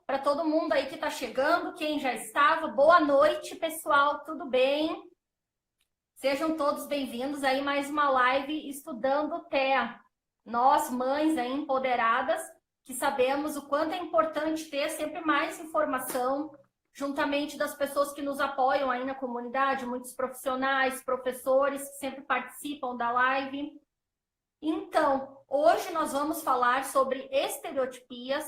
para todo mundo aí que está chegando, quem já estava. Boa noite, pessoal, tudo bem? Sejam todos bem-vindos aí mais uma live Estudando TEA. Nós, mães aí empoderadas, que sabemos o quanto é importante ter sempre mais informação, juntamente das pessoas que nos apoiam aí na comunidade, muitos profissionais, professores que sempre participam da live. Então, hoje nós vamos falar sobre estereotipias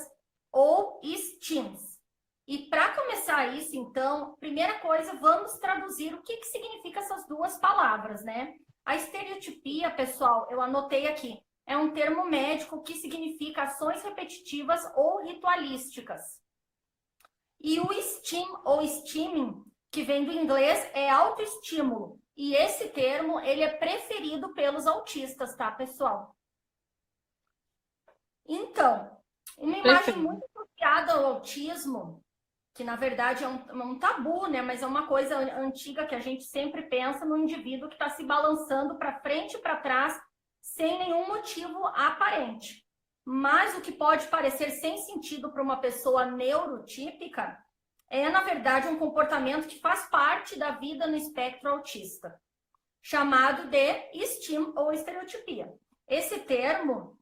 ou STEAMs. E para começar isso, então, primeira coisa, vamos traduzir o que significa essas duas palavras, né? A estereotipia, pessoal, eu anotei aqui, é um termo médico que significa ações repetitivas ou ritualísticas. E o STEAM ou STEAMing, que vem do inglês, é autoestímulo. E esse termo, ele é preferido pelos autistas, tá, pessoal? Então, uma imagem muito associada ao autismo, que na verdade é um tabu, né? Mas é uma coisa antiga que a gente sempre pensa no indivíduo que está se balançando para frente e para trás sem nenhum motivo aparente. Mas o que pode parecer sem sentido para uma pessoa neurotípica é, na verdade, um comportamento que faz parte da vida no espectro autista, chamado de STEAM ou estereotipia. Esse termo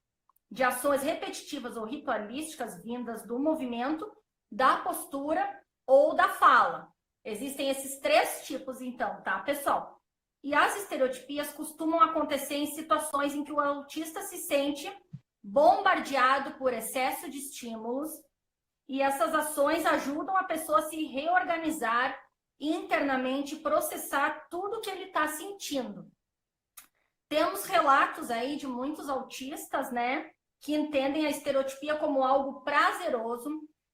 de ações repetitivas ou ritualísticas vindas do movimento, da postura ou da fala. Existem esses três tipos, então, tá, pessoal? E as estereotipias costumam acontecer em situações em que o autista se sente bombardeado por excesso de estímulos e essas ações ajudam a pessoa a se reorganizar internamente, processar tudo que ele está sentindo. Temos relatos aí de muitos autistas, né, que entendem a estereotipia como algo prazeroso,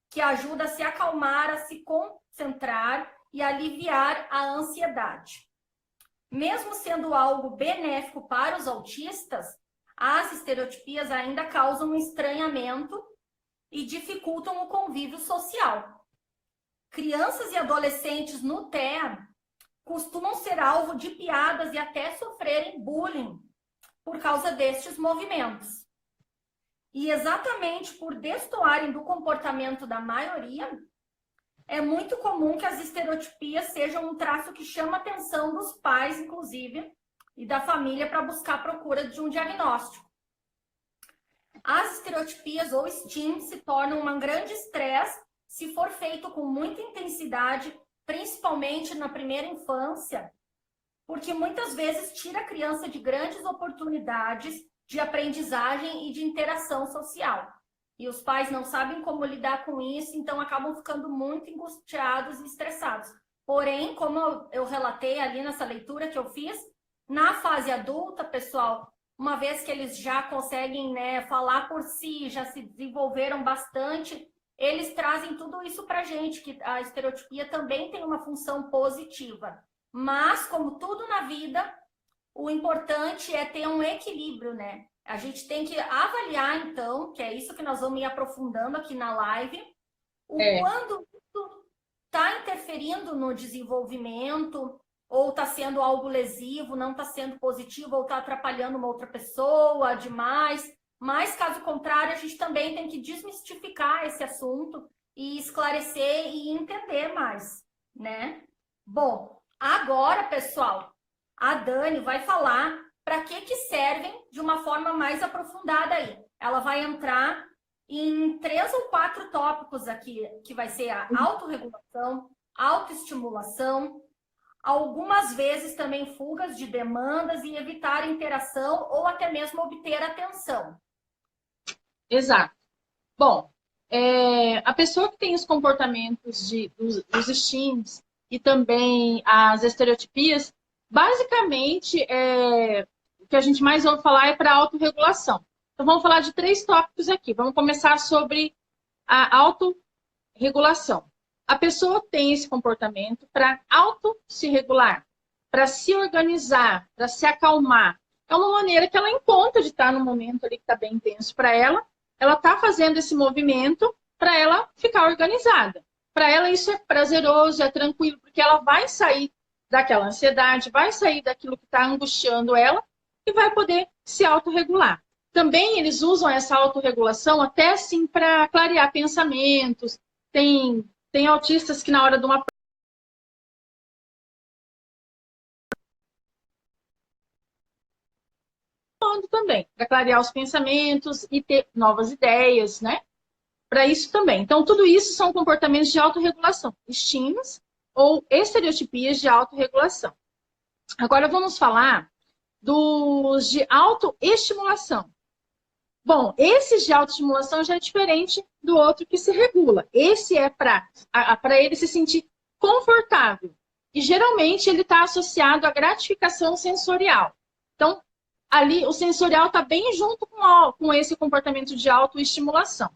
que ajuda a se acalmar, a se concentrar e aliviar a ansiedade. Mesmo sendo algo benéfico para os autistas, as estereotipias ainda causam um estranhamento e dificultam o convívio social. Crianças e adolescentes no TEA costumam ser alvo de piadas e até sofrerem bullying por causa destes movimentos. E exatamente por destoarem do comportamento da maioria, é muito comum que as estereotipias sejam um traço que chama a atenção dos pais, inclusive, e da família para buscar a procura de um diagnóstico. As estereotipias ou STEAM se tornam um grande estresse se for feito com muita intensidade, principalmente na primeira infância, porque muitas vezes tira a criança de grandes oportunidades de aprendizagem e de interação social. E os pais não sabem como lidar com isso, então acabam ficando muito angustiados e estressados. Porém, como eu relatei ali nessa leitura que eu fiz, na fase adulta, pessoal, uma vez que eles já conseguem, né, falar por si, já se desenvolveram bastante, eles trazem tudo isso para a gente, que a estereotipia também tem uma função positiva. Mas, como tudo na vida, o importante é ter um equilíbrio, né? A gente tem que avaliar, então, que é isso que nós vamos ir aprofundando aqui na live, quando isso está interferindo no desenvolvimento, ou está sendo algo lesivo, não está sendo positivo, ou está atrapalhando uma outra pessoa demais. Mas, caso contrário, a gente também tem que desmistificar esse assunto e esclarecer e entender mais, né? Bom, agora, pessoal, a Dani vai falar para que servem de uma forma mais aprofundada aí. Ela vai entrar em 3 ou 4 tópicos aqui, que vai ser a autorregulação, autoestimulação, algumas vezes também fugas de demandas e evitar interação ou até mesmo obter atenção. Exato. Bom, a pessoa que tem os comportamentos dos STEAMs e também as estereotipias, basicamente, o que a gente mais ouve falar é para autorregulação. Então, vamos falar de 3 tópicos aqui. Vamos começar sobre a autorregulação. A pessoa tem esse comportamento para se regular, para se organizar, para se acalmar. É uma maneira que ela encontra de estar no momento ali que está bem intenso para ela. Ela está fazendo esse movimento para ela ficar organizada. Para ela isso é prazeroso, é tranquilo, porque ela vai sair daquela ansiedade, vai sair daquilo que está angustiando ela e vai poder se autorregular. Também eles usam essa autorregulação até assim para clarear pensamentos, tem autistas que na hora de uma também, para clarear os pensamentos e ter novas ideias, né? Para isso também. Então, tudo isso são comportamentos de autorregulação, estímulos ou estereotipias de autorregulação. Agora vamos falar dos de autoestimulação. Bom, esse de autoestimulação já é diferente do outro que se regula. Esse é para ele se sentir confortável. E geralmente ele está associado à gratificação sensorial. Então, ali o sensorial está bem junto com esse comportamento de autoestimulação.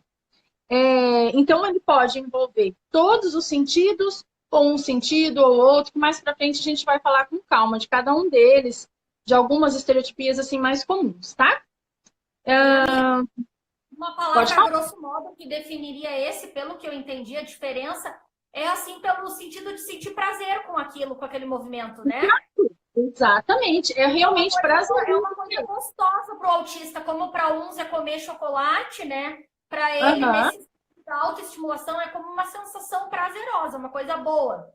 Então, ele pode envolver todos os sentidos, ou um sentido ou outro, que mais para frente a gente vai falar com calma de cada um deles, de algumas estereotipias assim mais comuns, tá? Uma palavra, a grosso modo, que definiria esse, pelo que eu entendi, a diferença é assim pelo sentido de sentir prazer com aquilo, com aquele movimento, né? Exatamente, é realmente prazeroso. É uma coisa gostosa para o autista, como para uns é comer chocolate, né? Para ele, nesse sentido da autoestimulação, é como uma sensação prazerosa, uma coisa boa.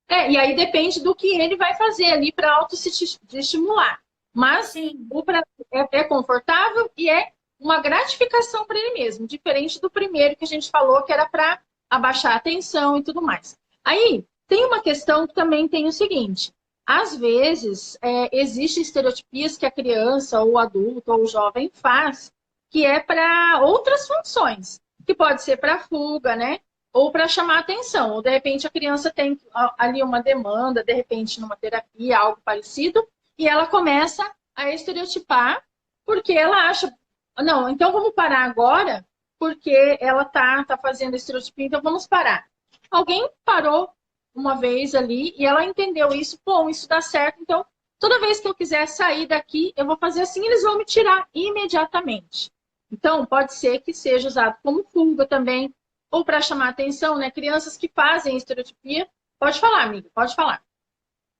E aí depende do que ele vai fazer ali para autoestimular. Mas sim, o prazer é confortável e é uma gratificação para ele mesmo, diferente do primeiro que a gente falou, que era para abaixar a tensão e tudo mais. Aí tem uma questão que também tem o seguinte: às vezes existem estereotipias que a criança, ou o adulto, ou o jovem faz, que é para outras funções, que pode ser para fuga, né? Ou para chamar atenção, ou de repente a criança tem ali uma demanda, de repente numa terapia, algo parecido, e ela começa a estereotipar, porque ela acha, não, então vamos parar agora, porque ela tá fazendo estereotipia, então vamos parar. Alguém parou uma vez ali e ela entendeu isso, bom, isso dá certo, então toda vez que eu quiser sair daqui, eu vou fazer assim, eles vão me tirar imediatamente. Então, pode ser que seja usado como fuga também, ou para chamar atenção, né? Crianças que fazem estereotipia. Pode falar, amiga, pode falar.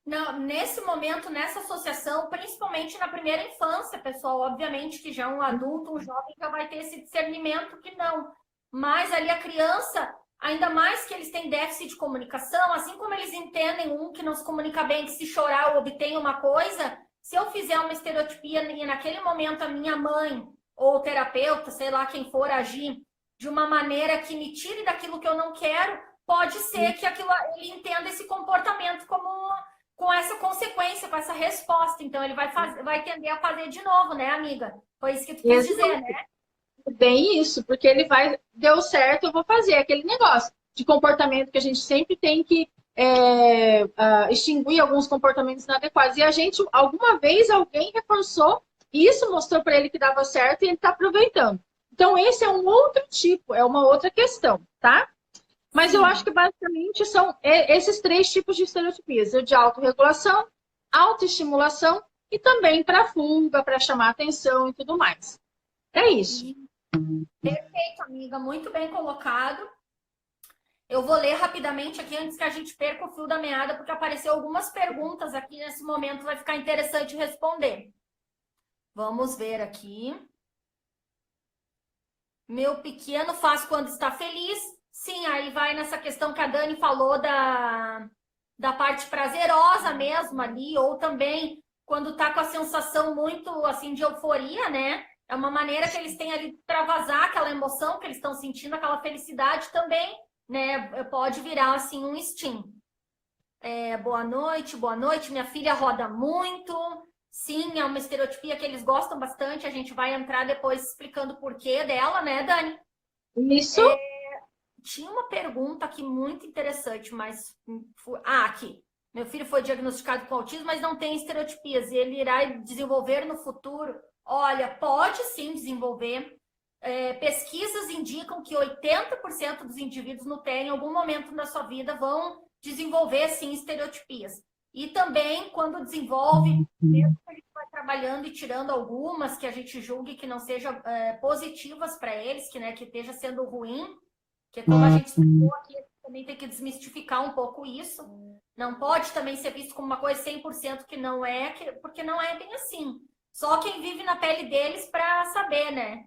Não, nesse momento, nessa associação, principalmente na primeira infância, pessoal, obviamente que já um adulto, um jovem já vai ter esse discernimento que não. Mas ali a criança, ainda mais que eles têm déficit de comunicação, assim como eles entendem um que não se comunica bem, que se chorar eu obtenho uma coisa, se eu fizer uma estereotipia e naquele momento a minha mãe ou o terapeuta, sei lá quem for, agir de uma maneira que me tire daquilo que eu não quero, pode ser que ele entenda esse comportamento com essa consequência, com essa resposta. Então, ele vai tender a fazer de novo, né, amiga? Foi isso que tu quis dizer, né? Bem isso, porque ele deu certo, eu vou fazer. Aquele negócio de comportamento que a gente sempre tem que extinguir alguns comportamentos inadequados. E a gente, alguma vez, alguém reforçou, e isso mostrou para ele que dava certo e ele está aproveitando. Então, esse é um outro tipo, é uma outra questão, tá? Mas eu acho que basicamente são esses três tipos de estereotipias: de autorregulação, autoestimulação e também para fuga, para chamar atenção e tudo mais. É isso. Perfeito, amiga. Muito bem colocado. Eu vou ler rapidamente aqui antes que a gente perca o fio da meada, porque apareceu algumas perguntas aqui nesse momento, vai ficar interessante responder. Vamos ver aqui. Meu pequeno faz quando está feliz. Sim, aí vai nessa questão que a Dani falou da parte prazerosa mesmo ali, ou também quando tá com a sensação muito assim de euforia, né? É uma maneira que eles têm ali para vazar aquela emoção que eles estão sentindo, aquela felicidade também, né? Pode virar assim um instinto. Boa noite, minha filha roda muito. Sim, é uma estereotipia que eles gostam bastante. A gente vai entrar depois explicando o porquê dela, né, Dani? Isso. Tinha uma pergunta aqui muito interessante, mas... aqui. Meu filho foi diagnosticado com autismo, mas não tem estereotipias. E ele irá desenvolver no futuro? Olha, pode sim desenvolver. Pesquisas indicam que 80% dos indivíduos no TEA, em algum momento da sua vida, vão desenvolver, sim, estereotipias. E também, quando desenvolve, mesmo que a gente vai trabalhando e tirando algumas que a gente julgue que não sejam positivas para eles, que esteja sendo ruim, que como a gente explicou aqui, a gente também tem que desmistificar um pouco isso. Não pode também ser visto como uma coisa 100% que não é, porque não é bem assim. Só quem vive na pele deles para saber, né?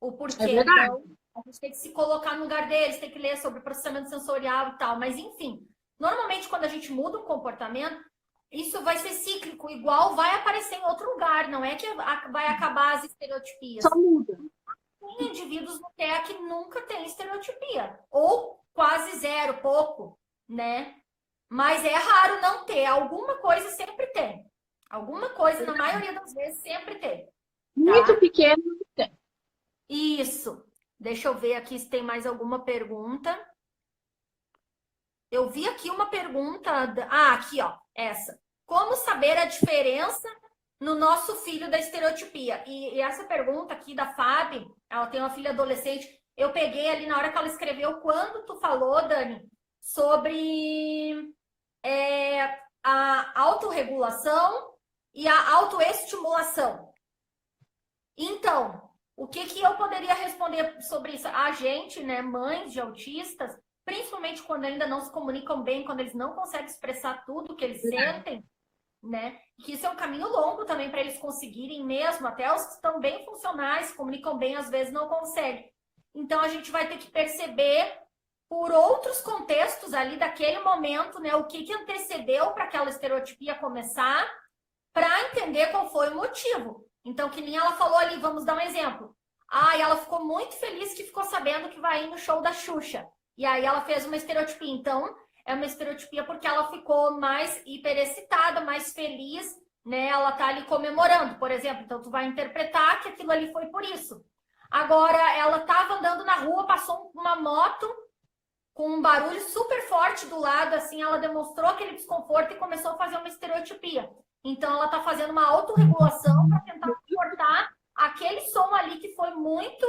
O porquê. É verdade. Então, A gente tem que se colocar no lugar deles, tem que ler sobre processamento sensorial e tal. Mas, enfim, normalmente quando a gente muda um comportamento, isso vai ser cíclico, igual vai aparecer em outro lugar. Não é que vai acabar as estereotipias. Só muda. Tem indivíduos no TEA que nunca tem estereotipia. Ou quase zero, pouco, né? Mas é raro não ter. Alguma coisa sempre tem. Alguma coisa, na maioria das vezes, sempre tem. Tá? Muito pequeno tem. Isso. Deixa eu ver aqui se tem mais alguma pergunta. Eu vi aqui uma pergunta. Ah, aqui, ó. Essa. Como saber a diferença no nosso filho da estereotipia? E essa pergunta aqui da Fábio, ela tem uma filha adolescente. Eu peguei ali na hora que ela escreveu, quando tu falou, Dani, sobre a autorregulação e a autoestimulação. Então, o que eu poderia responder sobre isso? A gente, né, mães de autistas, principalmente quando ainda não se comunicam bem, quando eles não conseguem expressar tudo que eles sentem, né? Que isso é um caminho longo também para eles conseguirem mesmo, até os que estão bem funcionais, se comunicam bem, às vezes não conseguem. Então, a gente vai ter que perceber por outros contextos ali daquele momento, né, o que antecedeu para aquela estereotipia começar, para entender qual foi o motivo. Então, que nem ela falou ali, vamos dar um exemplo. E ela ficou muito feliz que ficou sabendo que vai ir no show da Xuxa. E aí ela fez uma estereotipia. Então, é uma estereotipia porque ela ficou mais hiperexcitada, mais feliz, né? Ela tá ali comemorando, por exemplo. Então, tu vai interpretar que aquilo ali foi por isso. Agora, ela tava andando na rua, passou uma moto com um barulho super forte do lado, assim, ela demonstrou aquele desconforto e começou a fazer uma estereotipia. Então, ela está fazendo uma autorregulação para tentar cortar aquele som ali que foi muito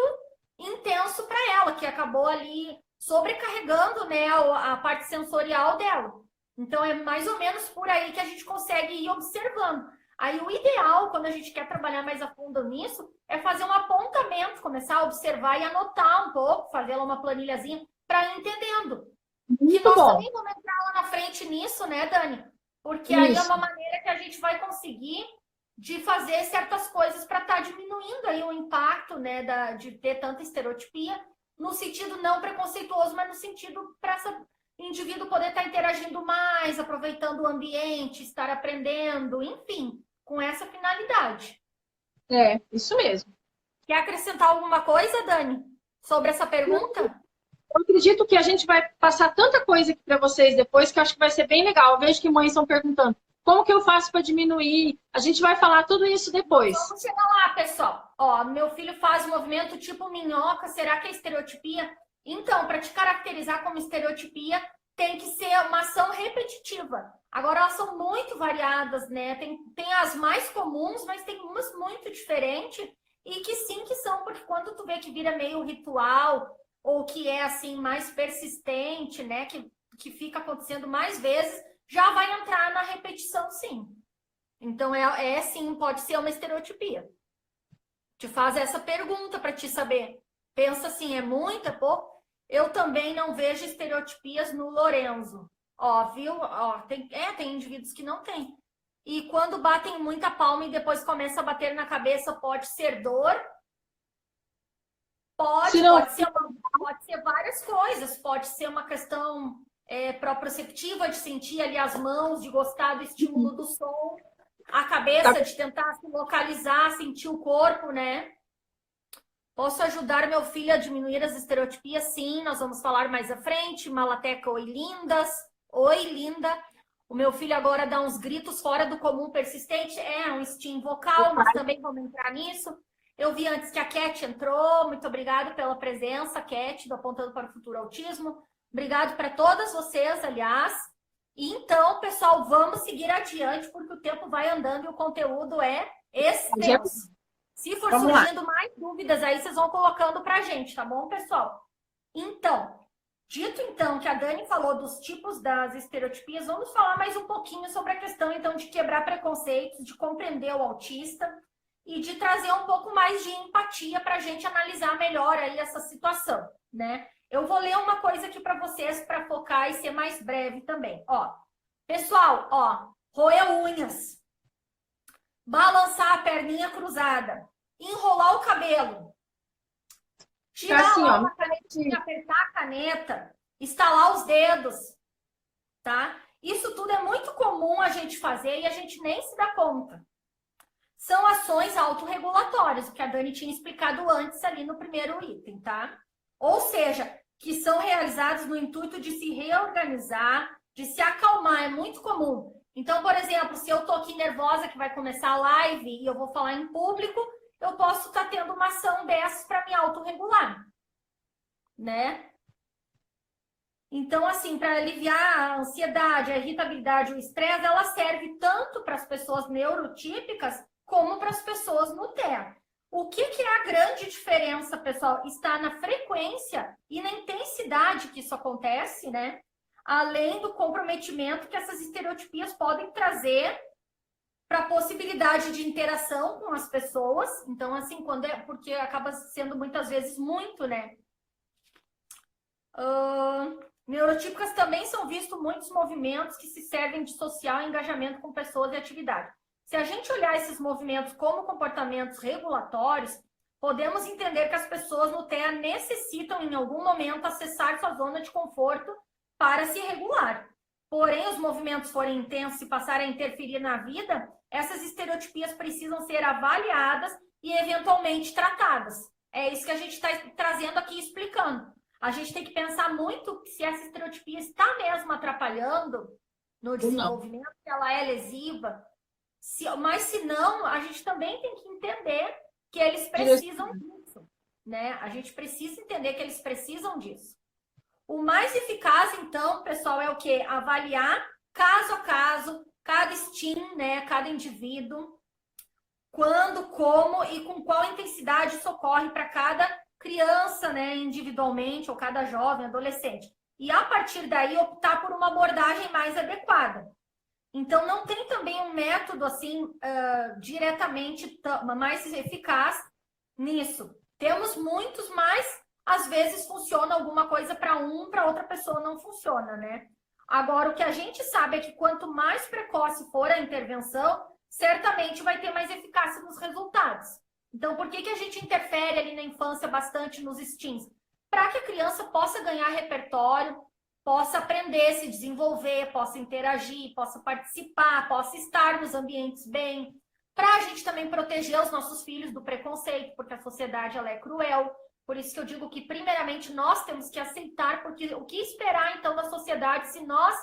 intenso para ela, que acabou ali sobrecarregando, né, a parte sensorial dela. Então, é mais ou menos por aí que a gente consegue ir observando. Aí, o ideal, quando a gente quer trabalhar mais a fundo nisso, é fazer um apontamento, começar a observar e anotar um pouco, fazer uma planilhazinha, para ir entendendo. Muito e nós bom. também vamos entrar lá na frente nisso, né, Dani? Porque aí é uma maneira que a gente vai conseguir de fazer certas coisas para estar diminuindo aí o impacto, né, de ter tanta estereotipia, no sentido não preconceituoso, mas no sentido para esse indivíduo poder estar interagindo mais, aproveitando o ambiente, estar aprendendo, enfim, com essa finalidade. É, isso mesmo. Quer acrescentar alguma coisa, Dani, sobre essa pergunta? Eu acredito que a gente vai passar tanta coisa aqui para vocês depois que eu acho que vai ser bem legal. Eu vejo que mães estão perguntando como que eu faço para diminuir. A gente vai falar tudo isso depois. Vamos chegar lá, pessoal. Ó, meu filho faz movimento tipo minhoca. Será que é estereotipia? Então, para te caracterizar como estereotipia, tem que ser uma ação repetitiva. Agora, elas são muito variadas, né? Tem as mais comuns, mas tem umas muito diferentes e que sim que são, porque quando tu vê que vira meio ritual ou que é assim mais persistente, né, que fica acontecendo mais vezes, já vai entrar na repetição, sim. Então, sim, pode ser uma estereotipia. Te faz essa pergunta para te saber. Pensa assim, é muito, é pouco? Eu também não vejo estereotipias no Lorenzo. Ó, viu? Ó, tem indivíduos que não têm. E quando batem muita palma e depois começa a bater na cabeça, pode ser dor? Pode ser várias coisas. Pode ser uma questão proprioceptiva, de sentir ali as mãos, de gostar do estímulo do som. A cabeça, de tentar se localizar, sentir o corpo, né? Posso ajudar meu filho a diminuir as estereotipias? Sim, nós vamos falar mais à frente. Malateca, oi, lindas. Oi, linda. O meu filho agora dá uns gritos fora do comum persistente. É um instinto vocal, nós também vamos entrar nisso. Eu vi antes que a Cat entrou. Muito obrigada pela presença, Cat, do Apontando para o Futuro Autismo. Obrigado para todas vocês, aliás. E então, pessoal, vamos seguir adiante, porque o tempo vai andando e o conteúdo é extenso. Se for surgindo mais dúvidas aí, vocês vão colocando para a gente, tá bom, pessoal? Então, dito então que a Dani falou dos tipos das estereotipias, vamos falar mais um pouquinho sobre a questão, então, de quebrar preconceitos, de compreender o autista e de trazer um pouco mais de empatia para a gente analisar melhor aí essa situação, né? Eu vou ler uma coisa aqui para vocês para focar e ser mais breve também. Ó, pessoal, ó, roer unhas, balançar a perninha cruzada, enrolar o cabelo, Tirar assim, ó, uma canetinha, apertar a caneta, estalar os dedos, tá? Isso tudo é muito comum a gente fazer e a gente nem se dá conta. São ações autorregulatórias, o que a Dani tinha explicado antes ali no primeiro item, tá? Ou seja, que são realizados no intuito de se reorganizar, de se acalmar, é muito comum. Então, por exemplo, se eu tô aqui nervosa que vai começar a live e eu vou falar em público, eu posso estar tendo uma ação dessas para me autorregular, né? Então, assim, para aliviar a ansiedade, a irritabilidade, o estresse, ela serve tanto para as pessoas neurotípicas como para as pessoas no TEA. O que é a grande diferença, pessoal? Está na frequência e na intensidade que isso acontece, né? Além do comprometimento que essas estereotipias podem trazer para a possibilidade de interação com as pessoas. Então, assim, porque acaba sendo muitas vezes muito, né? Neurotípicas também são vistos muitos movimentos que se servem de social engajamento com pessoas e atividade. Se a gente olhar esses movimentos como comportamentos regulatórios, podemos entender que as pessoas no TEA necessitam, em algum momento, acessar sua zona de conforto para se regular. Porém, os movimentos forem intensos e passarem a interferir na vida, essas estereotipias precisam ser avaliadas e, eventualmente, tratadas. É isso que a gente está trazendo aqui, explicando. A gente tem que pensar muito se essa estereotipia está mesmo atrapalhando no desenvolvimento, se ela é lesiva. Mas se não, a gente também tem que entender que eles precisam disso, né? A gente precisa entender que eles precisam disso. O mais eficaz, então, pessoal, é o quê? Avaliar caso a caso, cada STEAM, né? Cada indivíduo, quando, como e com qual intensidade isso ocorre para cada criança, né? Individualmente, ou cada jovem, adolescente. E, a partir daí, optar por uma abordagem mais adequada. Então, não tem também um método, assim, diretamente mais eficaz nisso. Temos muitos, mas, às vezes, funciona alguma coisa para para outra pessoa não funciona, né? Agora, o que a gente sabe é que quanto mais precoce for a intervenção, certamente vai ter mais eficácia nos resultados. Então, por que a gente interfere ali na infância bastante nos STEAMs? Para que a criança possa ganhar repertório, possa aprender, se desenvolver, possa interagir, possa participar, possa estar nos ambientes bem, para a gente também proteger os nossos filhos do preconceito, porque a sociedade ela é cruel. Por isso que eu digo que, primeiramente, nós temos que aceitar, porque o que esperar, então, da sociedade se nós,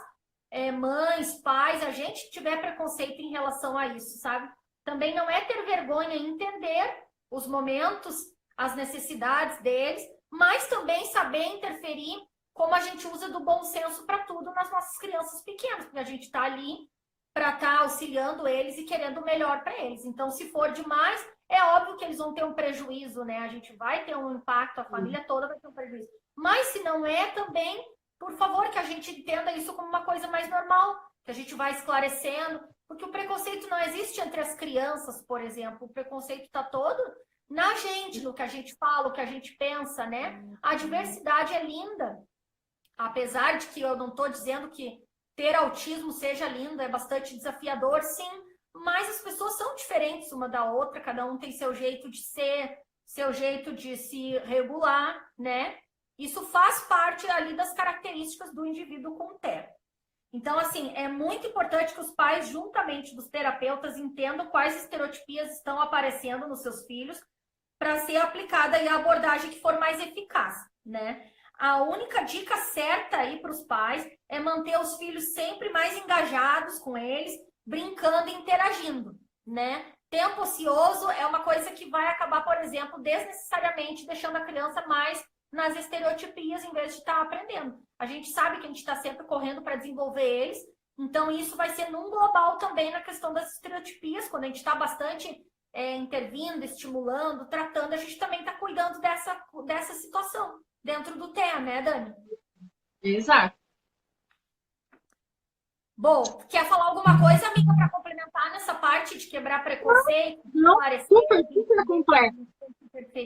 mães, pais, a gente tiver preconceito em relação a isso, sabe? Também não é ter vergonha em entender os momentos, as necessidades deles, mas também saber interferir como a gente usa do bom senso para tudo nas nossas crianças pequenas, porque a gente está ali para estar auxiliando eles e querendo o melhor para eles. Então, se for demais, é óbvio que eles vão ter um prejuízo, né? A gente vai ter um impacto, a família toda vai ter um prejuízo. Mas se não é, também, por favor, que a gente entenda isso como uma coisa mais normal, que a gente vai esclarecendo, porque o preconceito não existe entre as crianças, por exemplo. O preconceito está todo na gente, no que a gente fala, o que a gente pensa, né? A diversidade é linda. Apesar de que eu não estou dizendo que ter autismo seja lindo, é bastante desafiador, sim, mas as pessoas são diferentes uma da outra, cada um tem seu jeito de ser, seu jeito de se regular, né? Isso faz parte ali das características do indivíduo com TEA. Então, assim, é muito importante que os pais, juntamente dos terapeutas, entendam quais estereotipias estão aparecendo nos seus filhos para ser aplicada aí a abordagem que for mais eficaz, né? A única dica certa aí para os pais é manter os filhos sempre mais engajados com eles, brincando e interagindo, né? Tempo ocioso é uma coisa que vai acabar, por exemplo, desnecessariamente deixando a criança mais nas estereotipias em vez de estar aprendendo. A gente sabe que a gente está sempre correndo para desenvolver eles, então isso vai ser num global também na questão das estereotipias, quando a gente está bastante intervindo, estimulando, tratando, a gente também está cuidando dessa situação dentro do TEA, né, Dani? Exato. Bom, quer falar alguma coisa, amiga, para complementar nessa parte de quebrar preconceito? Não, super completo.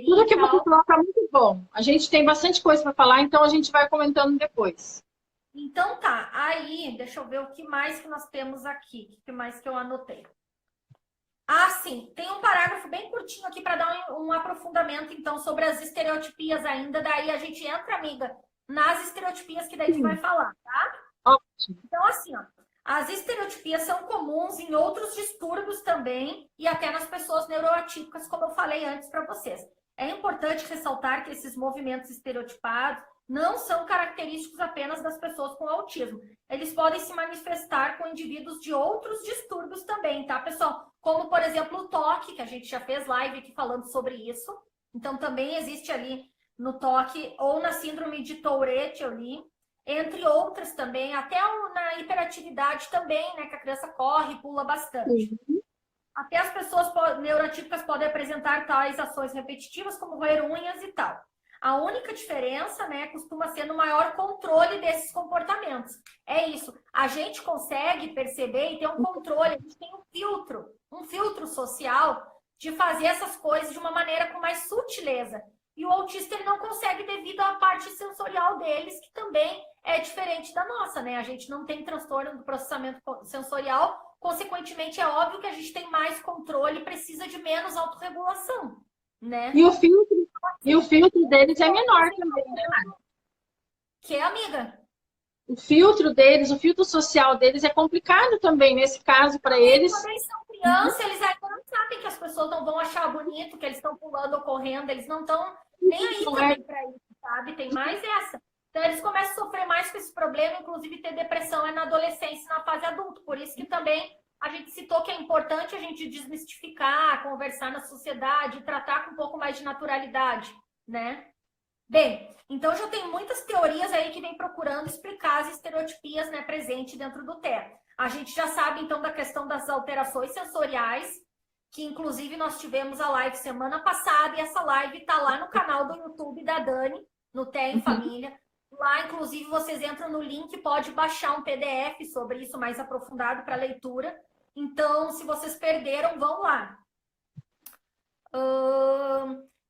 Tudo que você falou está muito bom. A gente tem bastante coisa para falar, então a gente vai comentando depois. Então tá, aí, deixa eu ver o que mais que nós temos aqui, o que mais que eu anotei. Ah, sim. Tem um parágrafo bem curtinho aqui para dar um aprofundamento, então, sobre as estereotipias ainda. Daí a gente entra, amiga, nas estereotipias que daí tu vai falar, tá? Ótimo. Então, assim, ó, as estereotipias são comuns em outros distúrbios também e até nas pessoas neuroatípicas, como eu falei antes para vocês. É importante ressaltar que esses movimentos estereotipados não são característicos apenas das pessoas com autismo. Eles podem se manifestar com indivíduos de outros distúrbios também, tá, pessoal? Como, por exemplo, o TOC, que a gente já fez live aqui falando sobre isso. Então, também existe ali no TOC ou na síndrome de Tourette ali, entre outras também, até na hiperatividade também, né, que a criança corre, pula bastante. Até as pessoas neurotípicas podem apresentar tais ações repetitivas, como roer unhas e tal. A única diferença, né, costuma ser no maior controle desses comportamentos. É isso. A gente consegue perceber e ter um controle, a gente tem um filtro social de fazer essas coisas de uma maneira com mais sutileza. E o autista ele não consegue devido à parte sensorial deles, que também é diferente da nossa, né? A gente não tem transtorno do processamento sensorial, consequentemente é óbvio que a gente tem mais controle e precisa de menos autorregulação, né? E o filtro deles é menor também, né, Mari? Que, amiga? O filtro deles, o filtro social deles é complicado também, nesse caso, para eles. Quando eles são crianças, eles ainda não sabem que as pessoas não vão achar bonito, que eles estão pulando ou correndo, eles não estão nem aí também para isso, sabe? Tem mais essa. Então, eles começam a sofrer mais com esse problema, inclusive ter depressão na adolescência e na fase adulta. Por isso que também a gente citou que é importante a gente desmistificar, conversar na sociedade, tratar com um pouco mais de naturalidade, né? Bem, então já tem muitas teorias aí que vem procurando explicar as estereotipias, né, presentes dentro do TEA. A gente já sabe, então, da questão das alterações sensoriais, que inclusive nós tivemos a live semana passada, e essa live está lá no canal do YouTube da Dani, no TEA em Família. Lá, inclusive, vocês entram no link, pode baixar um PDF sobre isso mais aprofundado para leitura. Então, se vocês perderam, vão lá.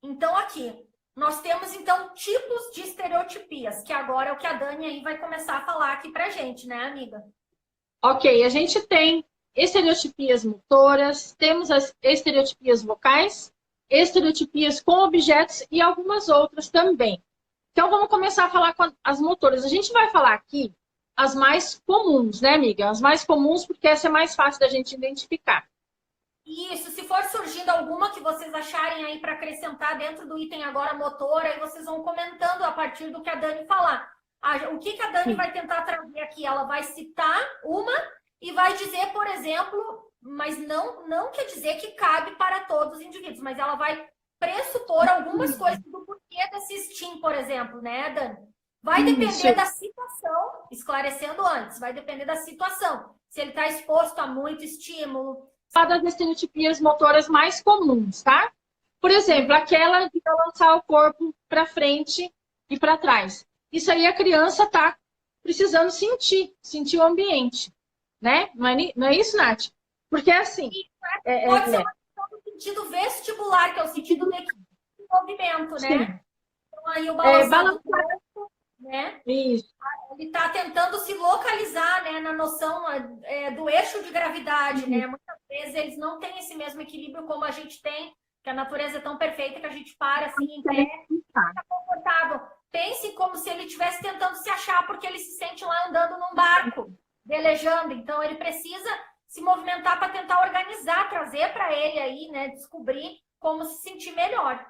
Então, aqui, nós temos, então, tipos de estereotipias, que agora é o que a Dani aí vai começar a falar aqui pra gente, né, amiga? Ok, a gente tem estereotipias motoras, temos as estereotipias vocais, estereotipias com objetos e algumas outras também. Então, vamos começar a falar com as motoras. A gente vai falar aqui as mais comuns, né, amiga? As mais comuns, porque essa é mais fácil da gente identificar. Isso, se for surgindo alguma que vocês acharem aí para acrescentar dentro do item agora motor, aí vocês vão comentando a partir do que a Dani falar. O que a Dani vai tentar trazer aqui? Ela vai citar uma e vai dizer, por exemplo, mas não quer dizer que cabe para todos os indivíduos, mas ela vai pressupor algumas coisas do porquê desse STEAM, por exemplo, né, Dani? Vai depender da situação, esclarecendo antes, vai depender da situação. Se ele está exposto a muito estímulo. Das estereotipias motoras mais comuns, tá? Por exemplo, aquela de balançar o corpo para frente e para trás. Isso aí a criança está precisando sentir o ambiente, né? Não é isso, Nath? Porque assim... Pode ser uma questão do sentido vestibular, que é o sentido do movimento, né? Sim. Então aí o balançar do corpo, né? Isso. Ele está tentando se localizar, né, na noção do eixo de gravidade, né? Muitas vezes eles não têm esse mesmo equilíbrio como a gente tem, que a natureza é tão perfeita que a gente para assim em pé e fica confortável. Pense como se ele estivesse tentando se achar, porque ele se sente lá andando num barco, velejando. Então ele precisa se movimentar para tentar organizar, trazer para ele aí, né, descobrir como se sentir melhor.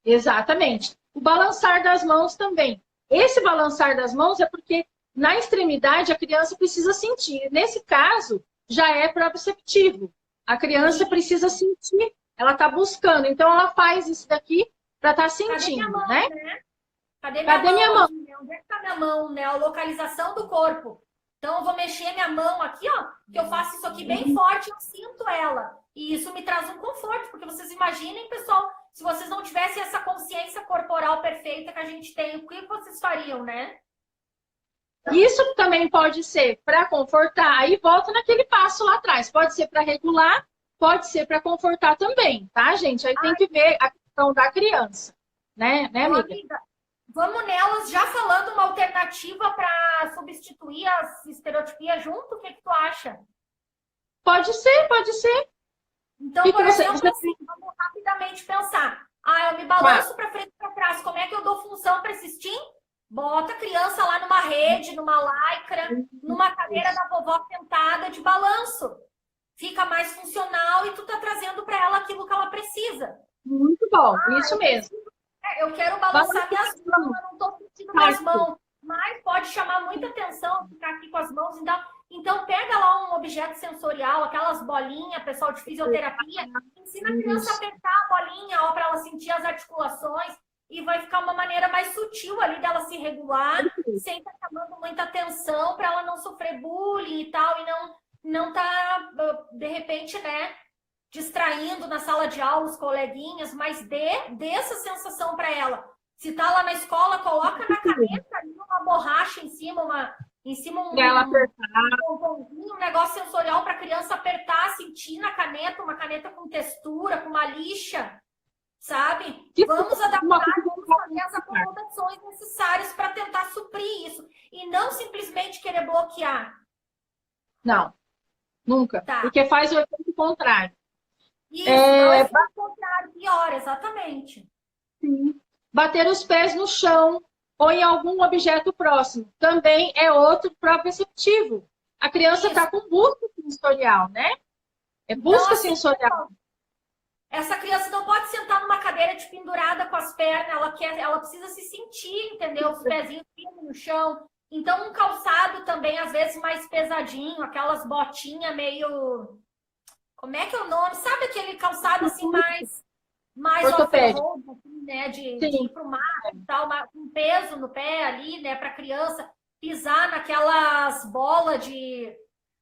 Exatamente. O balançar das mãos também. Esse balançar das mãos é porque na extremidade a criança precisa sentir. Nesse caso, já é proprioceptivo. A criança precisa sentir, ela está buscando. Então, ela faz isso daqui para estar sentindo, mão, né? Cadê minha mão? Onde é que está minha mão, né? A localização do corpo. Então, eu vou mexer minha mão aqui, ó, que eu faço isso aqui bem forte, eu sinto ela. E isso me traz um conforto, porque vocês imaginem, pessoal, se vocês não tivessem essa consciência corporal perfeita que a gente tem, o que vocês fariam, né? Isso também pode ser para confortar, aí volta naquele passo lá atrás. Pode ser para regular, pode ser para confortar também, tá, gente? Aí tem que ver a questão da criança, né, amiga? Vamos nelas já falando uma alternativa para substituir as estereotipias junto? O que tu acha? Pode ser, pode ser. Então, por exemplo, assim, vamos rapidamente pensar. Ah, eu me balanço para frente e para trás. Como é que eu dou função para esse STEAM? Bota a criança lá numa rede, numa lycra, numa cadeira da vovó sentada de balanço. Fica mais funcional e tu tá trazendo para ela aquilo que ela precisa. Muito bom, isso mesmo. Eu quero balançar minhas mãos, eu não tô sentindo minhas mãos. Mas pode chamar muita atenção ficar aqui com as mãos. Então pega lá um objeto sensorial, aquelas bolinhas, pessoal de fisioterapia, ensina a criança a apertar a bolinha para ela sentir as articulações e vai ficar uma maneira mais sutil ali dela se regular, sem estar chamando muita atenção para ela não sofrer bullying e tal, e não tá, de repente, né, distraindo na sala de aula os coleguinhas, mas dê essa sensação para ela. Se tá lá na escola, coloca na caneta ali uma borracha em cima um negócio sensorial para a criança apertar, sentir na caneta, uma caneta com textura, com uma lixa, sabe? Vamos adaptar, vamos fazer as acomodações necessárias para tentar suprir isso. E não simplesmente querer bloquear. Não, nunca. Tá. Porque faz o efeito contrário. Isso, não é o contrário, pior, exatamente. Sim. Bater os pés no chão ou em algum objeto próximo. Também é outro proprioceptivo. A criança está com busca sensorial, né? É busca sensorial. Essa criança não pode sentar numa cadeira de pendurada com as pernas, ela precisa se sentir, entendeu? Os pezinhos firmes no chão. Então, um calçado também, às vezes, mais pesadinho, aquelas botinhas meio... Como é que é o nome? Sabe aquele calçado assim mais off-road, assim, né? De ir pro mar e tal, com peso no pé ali, né? Pra criança pisar naquelas bolas de...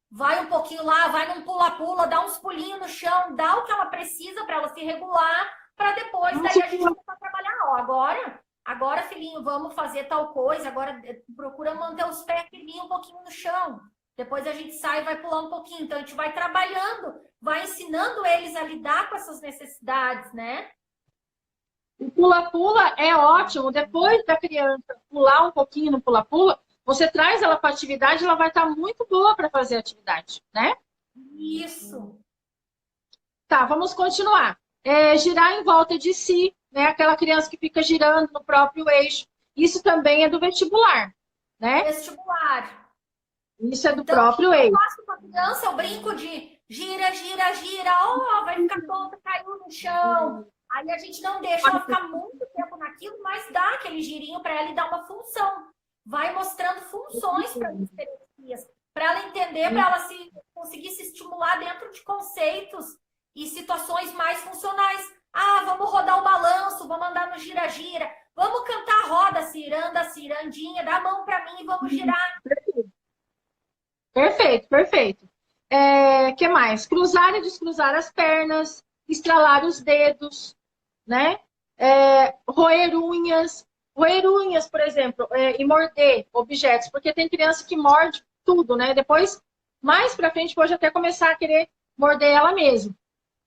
Vai um pouquinho lá, vai num pula-pula, dá uns pulinhos no chão, dá o que ela precisa para ela se regular, para depois daí a gente começar a trabalhar. Ó, agora, filhinho, vamos fazer tal coisa, agora procura manter os pés firminhos um pouquinho no chão. Depois a gente sai e vai pular um pouquinho. Então, a gente vai trabalhando, vai ensinando eles a lidar com essas necessidades, né? O pula-pula é ótimo. Depois da criança pular um pouquinho no pula-pula, você traz ela para a atividade, ela vai estar muito boa para fazer a atividade, né? Isso. Tá, vamos continuar. Girar em volta de si, né? Aquela criança que fica girando no próprio eixo. Isso também é do vestibular, né? Vestibular. Isso é do próprio eixo. Eu faço com a criança, eu brinco de gira, gira, gira, vai ficar tonta, caiu no chão. Aí a gente não deixa ela ficar muito tempo naquilo, mas dá aquele girinho para ela e dá uma função. Vai mostrando funções para as experiências, para ela entender, para ela conseguir se estimular dentro de conceitos e situações mais funcionais. Ah, vamos rodar o balanço, vamos andar no gira-gira, vamos cantar a roda, ciranda, cirandinha, dá a mão para mim e vamos girar. Perfeito, perfeito. Que mais? Cruzar e descruzar as pernas, estralar os dedos, né? Roer unhas. Roer unhas, por exemplo, e morder objetos, porque tem criança que morde tudo, né? Depois, mais pra frente, pode até começar a querer morder ela mesma.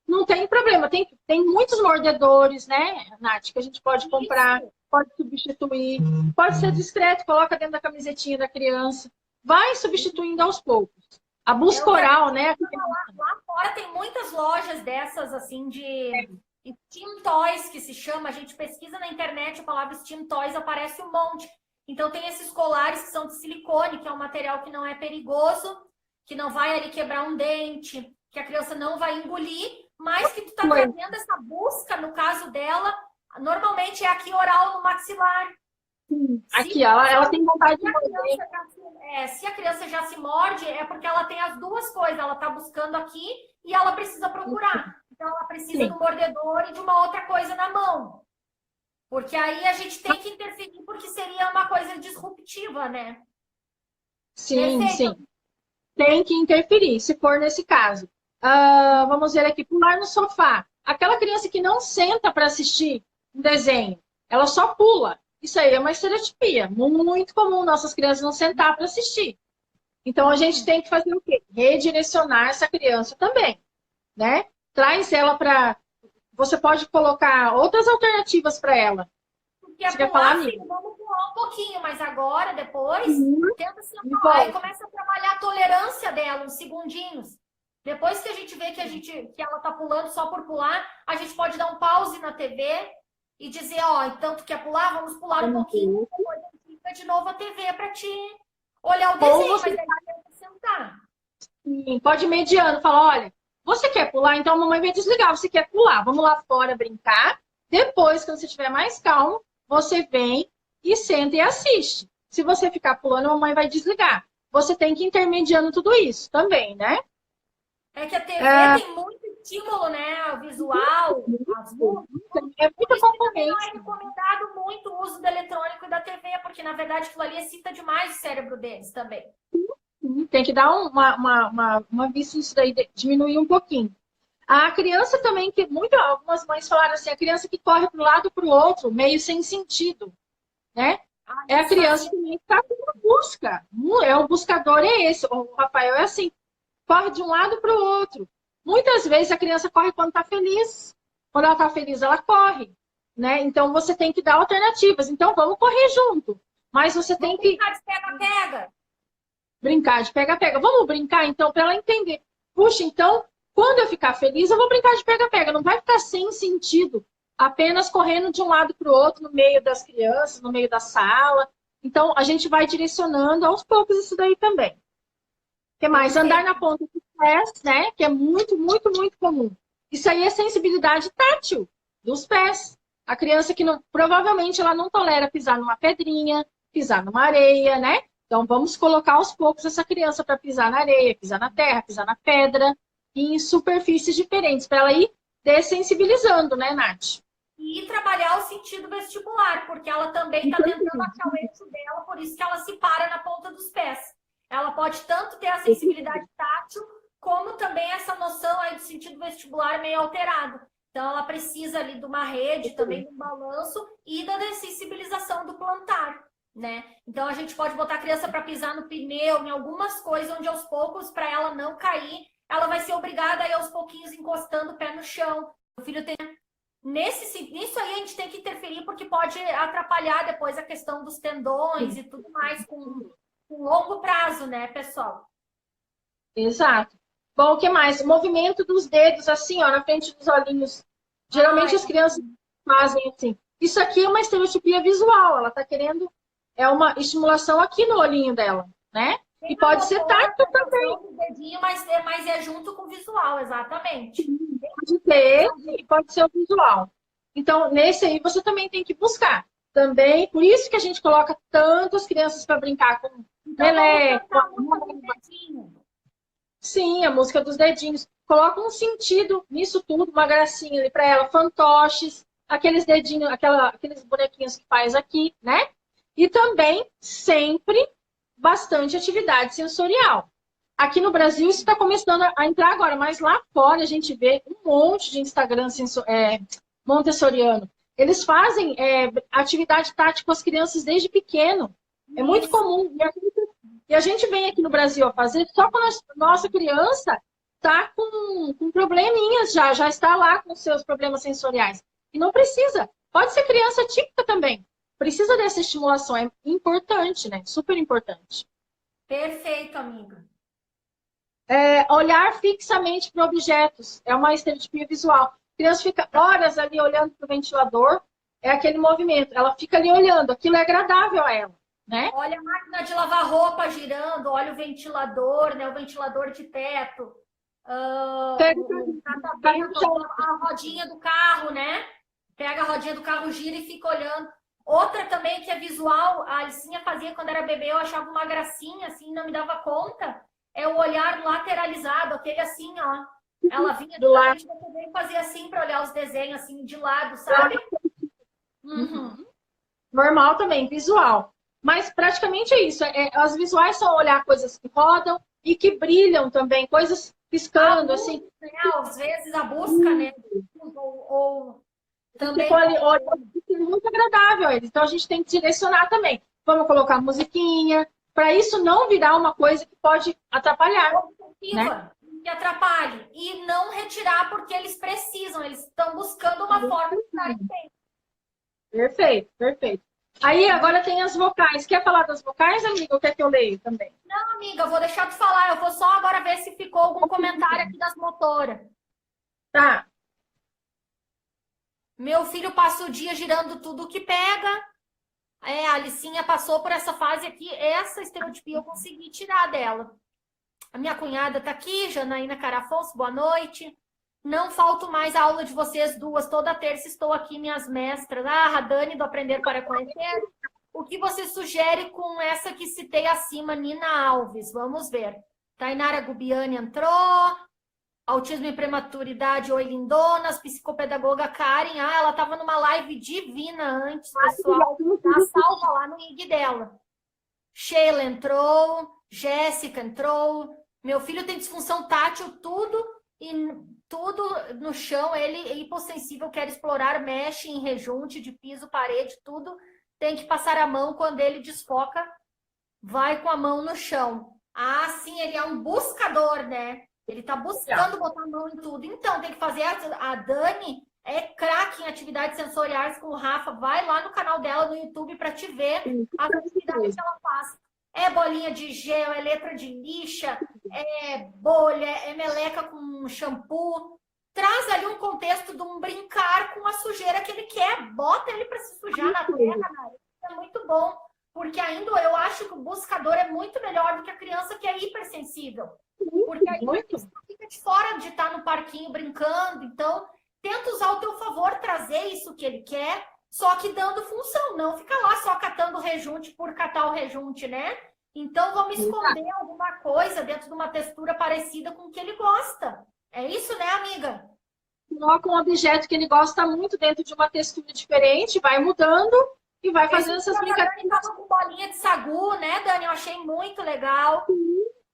Não tem problema, tem muitos mordedores, né, Nath, que a gente pode comprar, pode substituir, pode ser discreto, coloca dentro da camisetinha da criança, vai substituindo aos poucos. A busca oral, né? Lá fora tem muitas lojas dessas, assim, de... Steam Toys, que se chama, a gente pesquisa na internet a palavra Steam Toys, aparece um monte. Então tem esses colares que são de silicone, que é um material que não é perigoso, que não vai ali quebrar um dente, que a criança não vai engolir, mas que tu tá trazendo essa busca, no caso dela, normalmente é aqui oral no maxilar. Aqui, ela tem vontade de morder. Se a criança já se morde, é porque ela tem as duas coisas, ela tá buscando aqui e ela precisa procurar. Então, ela precisa do mordedor e de uma outra coisa na mão. Porque aí a gente tem que interferir, porque seria uma coisa disruptiva, né? Sim, perfeito. Sim. Tem que interferir, se for nesse caso. Vamos ver aqui, pular no sofá. Aquela criança que não senta para assistir um desenho, ela só pula. Isso aí é uma estereotipia. Muito comum nossas crianças não sentar para assistir. Então, a gente tem que fazer o quê? Redirecionar essa criança também, né? Traz ela para... Você pode colocar outras alternativas para ela. Você quer falar, filho, vamos pular um pouquinho, mas agora, depois, tenta sentar e começa a trabalhar a tolerância dela, uns segundinhos. Depois que a gente vê que ela tá pulando só por pular, a gente pode dar um pause na TV e dizer, ó, então tu quer pular? Vamos pular um pouquinho, depois a gente liga de novo a TV para te olhar o desenho, mas aí tem que sentar. Sim, pode ir mediando, falar, olha, você quer pular? Então a mamãe vai desligar, você quer pular, vamos lá fora brincar. Depois, quando você estiver mais calmo, você vem e senta e assiste. Se você ficar pulando, a mamãe vai desligar. Você tem que ir intermediando tudo isso também, né? É que a TV tem muito estímulo, né? O visual, as músicas. É muita Não é concorrência. recomendado muito o uso do eletrônico e da TV, porque na verdade aquilo ali excita demais o cérebro deles também. Tem que dar uma vista nisso daí, diminuir um pouquinho. A criança também, que algumas mães falaram assim, a criança que corre para um lado para o outro, meio sem sentido, né? É a criança que está com busca. É o buscador, é esse. O Rafael é assim, corre de um lado para o outro. Muitas vezes a criança corre quando está feliz. Quando ela está feliz, ela corre, né? Então você tem que dar alternativas. Então vamos correr junto. Mas você tem que brincar de pega-pega. Brincar de pega-pega. Vamos brincar então para ela entender. Puxa, então quando eu ficar feliz, eu vou brincar de pega-pega. Não vai ficar sem sentido, apenas correndo de um lado para o outro, no meio das crianças, no meio da sala. Então, a gente vai direcionando aos poucos isso daí também. O que mais? Andar na ponta dos pés, né? Que é muito, muito, muito comum. Isso aí é sensibilidade tátil dos pés. A criança que não, provavelmente ela não tolera pisar numa pedrinha, pisar numa areia, né? Então, vamos colocar aos poucos essa criança para pisar na areia, pisar na terra, pisar na pedra, em superfícies diferentes, para ela ir dessensibilizando, né, Nath? E trabalhar o sentido vestibular, porque ela também está tentando achar o eixo dela, por isso que ela se para na ponta dos pés. Ela pode tanto ter a sensibilidade tátil, como também essa noção aí do sentido vestibular meio alterado. Então, ela precisa ali de uma rede, também de um balanço e da dessensibilização do plantar, né? Então, a gente pode botar a criança para pisar no pneu, em algumas coisas, onde aos poucos, para ela não cair, ela vai ser obrigada a ir aos pouquinhos encostando o pé no chão. O filho tem... Nisso aí a gente tem que interferir, porque pode atrapalhar depois a questão dos tendões e tudo mais com longo prazo, né, pessoal? Exato. Bom, o que mais? O movimento dos dedos, assim, ó, na frente dos olhinhos. Geralmente as crianças fazem assim. Isso aqui é uma estereotipia visual. Ela está querendo... É uma estimulação aqui no olhinho dela, né? E pode ser tátil também. Dedinho, mas é junto com o visual, exatamente. Pode ser esse e pode ser o visual. Então, nesse aí, você também tem que buscar. Também, por isso que a gente coloca tantas crianças para brincar com meleca. Sim, a música dos dedinhos. Coloca um sentido nisso tudo, uma gracinha ali para ela, fantoches, aqueles dedinhos, aqueles bonequinhos que faz aqui, né? E também, sempre, bastante atividade sensorial. Aqui no Brasil isso está começando a entrar agora, mas lá fora a gente vê um monte de Instagram montessoriano. Eles fazem atividade tática com as crianças desde pequeno. É muito comum. E a gente vem aqui no Brasil a fazer só quando a nossa criança está com probleminhas já está lá com seus problemas sensoriais. E não precisa. Pode ser criança típica também. Precisa dessa estimulação. É importante, né? Super importante. Perfeito, amiga. Olhar fixamente para objetos. É uma estereotipia visual. A criança fica horas ali olhando para o ventilador. É aquele movimento. Ela fica ali olhando. Aquilo é agradável a ela, né? Olha a máquina de lavar roupa girando. Olha o ventilador, né? O ventilador de teto. A rodinha do carro, né? Pega a rodinha do carro, gira e fica olhando. Outra também que é visual, a Alicinha fazia quando era bebê, eu achava uma gracinha, assim, não me dava conta. É o olhar lateralizado, aquele assim, ó. Ela vinha do lado e fazia assim para olhar os desenhos, assim, de lado, sabe? Uhum. Normal também, visual. Mas praticamente é isso. As visuais são olhar coisas que rodam e que brilham também, coisas piscando, assim. Né? Às vezes a busca, né? Ou também. É muito agradável a eles. Então a gente tem que direcionar também. Vamos colocar musiquinha, para isso não virar uma coisa que pode atrapalhar. Né? Que atrapalhe. E não retirar porque eles precisam, eles estão buscando uma forma de estarem bem. Perfeito, perfeito. Aí agora tem as vocais. Quer falar das vocais, amiga? Ou quer que eu leia também? Não, amiga, eu vou deixar de falar. Eu vou só agora ver se ficou algum comentário aqui das motoras. Tá. Meu filho passa o dia girando tudo que pega. A Alicinha passou por essa fase aqui. Essa estereotipia eu consegui tirar dela. A minha cunhada tá aqui, Janaína Carafonso, boa noite. Não falto mais a aula de vocês duas. Toda terça estou aqui, minhas mestras. A Dani do Aprender para Conhecer. O que você sugere com essa que citei acima, Nina Alves? Vamos ver. Tainara Gubiani entrou. Autismo e Prematuridade, oi lindonas. Psicopedagoga Karen. Ela estava numa live divina antes, pessoal. Tá salva lá no IG dela. Sheila entrou. Jéssica entrou. Meu filho tem disfunção tátil, tudo no chão. Ele é hipossensível, quer explorar, mexe em rejunte de piso, parede, tudo. Tem que passar a mão quando ele desfoca, vai com a mão no chão. Ah, sim, ele é um buscador, né? Ele tá buscando botar a mão em tudo. Então, tem que fazer. A Dani é craque em atividades sensoriais com o Rafa. Vai lá no canal dela no YouTube para te ver as atividades que ela faz. É bolinha de gel, é letra de lixa, é bolha, é meleca com shampoo. Traz ali um contexto de um brincar com a sujeira que ele quer. Bota ele para se sujar na terra, né? É muito bom. Porque ainda eu acho que o buscador é muito melhor do que a criança que é hipersensível. Porque aí você fica de fora de estar no parquinho brincando. Então, tenta usar ao teu favor, trazer isso que ele quer, só que dando função. Não fica lá só catando o rejunte por catar o rejunte, né? Então, vamos esconder alguma coisa dentro de uma textura parecida com o que ele gosta. É isso, né, amiga? Coloca um objeto que ele gosta muito dentro de uma textura diferente, vai mudando e vai fazendo essas brincadeiras. Com bolinha de sagu, né, Dani? Eu achei muito legal.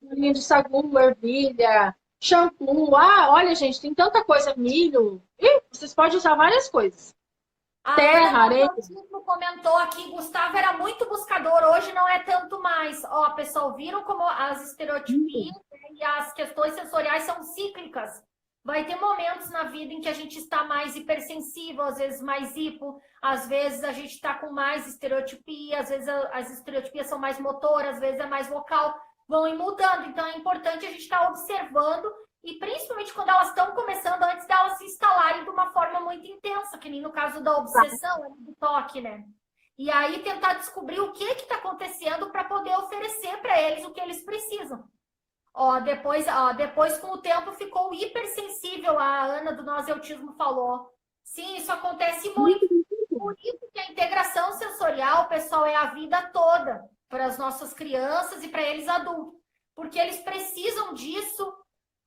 Bolinha de sagu, ervilha, shampoo. Ah, olha, gente, tem tanta coisa. Milho. Ih, vocês podem usar várias coisas. Terra, areia. O comentou aqui, Gustavo era muito buscador, hoje não é tanto mais. Ó, pessoal, viram como as estereotipias e as questões sensoriais são cíclicas. Vai ter momentos na vida em que a gente está mais hipersensível, às vezes mais hipo, às vezes a gente está com mais estereotipia, às vezes as estereotipias são mais motoras, às vezes é mais vocal, vão ir mudando. Então é importante a gente estar observando e principalmente quando elas estão começando, antes delas se instalarem de uma forma muito intensa, que nem no caso da obsessão, do toque, né? E aí tentar descobrir o que está acontecendo para poder oferecer para eles o que eles precisam. Depois com o tempo ficou hipersensível, a Ana do Nós Autismo falou. Sim, isso acontece muito. Por isso que a integração sensorial, pessoal, é a vida toda para as nossas crianças e para eles adultos. Porque eles precisam disso.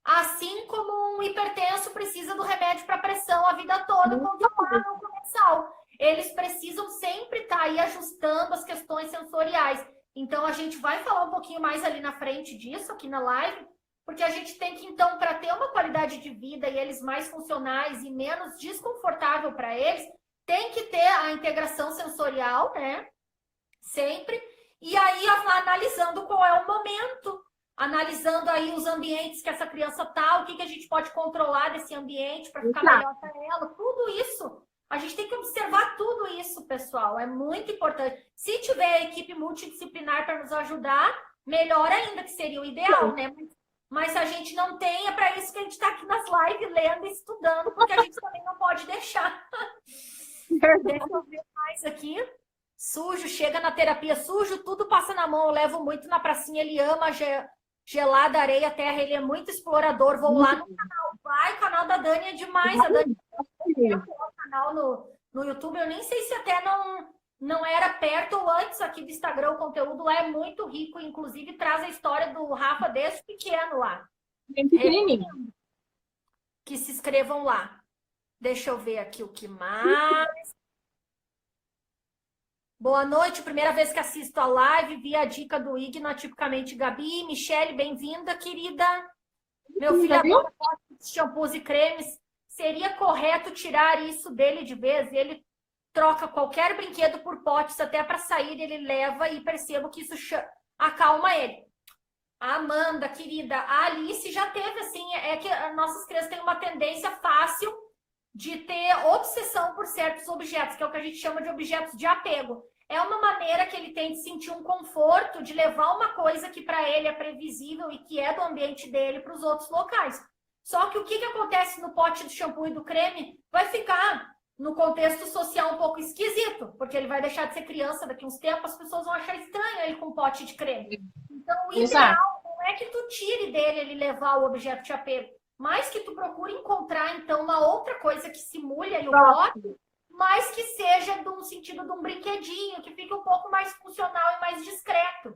Assim como um hipertenso precisa do remédio para pressão a vida toda quando paga o mensal. Eles precisam sempre estar aí ajustando as questões sensoriais. Então, a gente vai falar um pouquinho mais ali na frente disso, aqui na live, porque a gente tem que, então, para ter uma qualidade de vida e eles mais funcionais e menos desconfortável para eles, tem que ter a integração sensorial, né? Sempre. E aí, analisando qual é o momento, analisando aí os ambientes que essa criança tá, o que a gente pode controlar desse ambiente para ficar melhor para ela, tudo isso. A gente tem que observar tudo isso, pessoal, é muito importante. Se tiver a equipe multidisciplinar para nos ajudar, melhor ainda, que seria o ideal, né? Mas se a gente não tem, é para isso que a gente está aqui nas lives, lendo e estudando, porque a gente também não pode deixar. Deixa eu ver mais aqui. Sujo, chega na terapia sujo, tudo passa na mão, eu levo muito na pracinha, ele ama gelada, areia, terra, ele é muito explorador. Vou lá no canal, o canal da Dani é demais. A Dani tem um canal no YouTube, eu nem sei se até não era perto ou antes aqui do Instagram, o conteúdo lá é muito rico, inclusive traz a história do Rafa desde pequeno lá. Bem pequenininho. Que se inscrevam lá. Deixa eu ver aqui o que mais. Boa noite, primeira vez que assisto a live, vi a dica do Igno, atipicamente Gabi. Michele, bem-vinda, querida. Meu filho adora shampoos e cremes. Seria correto tirar isso dele de vez? Ele troca qualquer brinquedo por potes, até para sair ele leva e percebo que isso acalma ele. Amanda, querida, a Alice já teve, assim, é que nossas crianças têm uma tendência fácil de ter obsessão por certos objetos, que é o que a gente chama de objetos de apego. é uma maneira que ele tem de sentir um conforto, de levar uma coisa que para ele é previsível e que é do ambiente dele para os outros locais. Só que o que acontece no pote do shampoo e do creme vai ficar no contexto social um pouco esquisito, porque ele vai deixar de ser criança daqui a uns tempos, as pessoas vão achar estranho ele com um pote de creme. Então, o ideal não é que tu tire dele ele levar o objeto de apego, mas que tu procure encontrar, então, uma outra coisa que simule aí o pote, mas que seja no sentido de um brinquedinho, que fique um pouco mais funcional e mais discreto.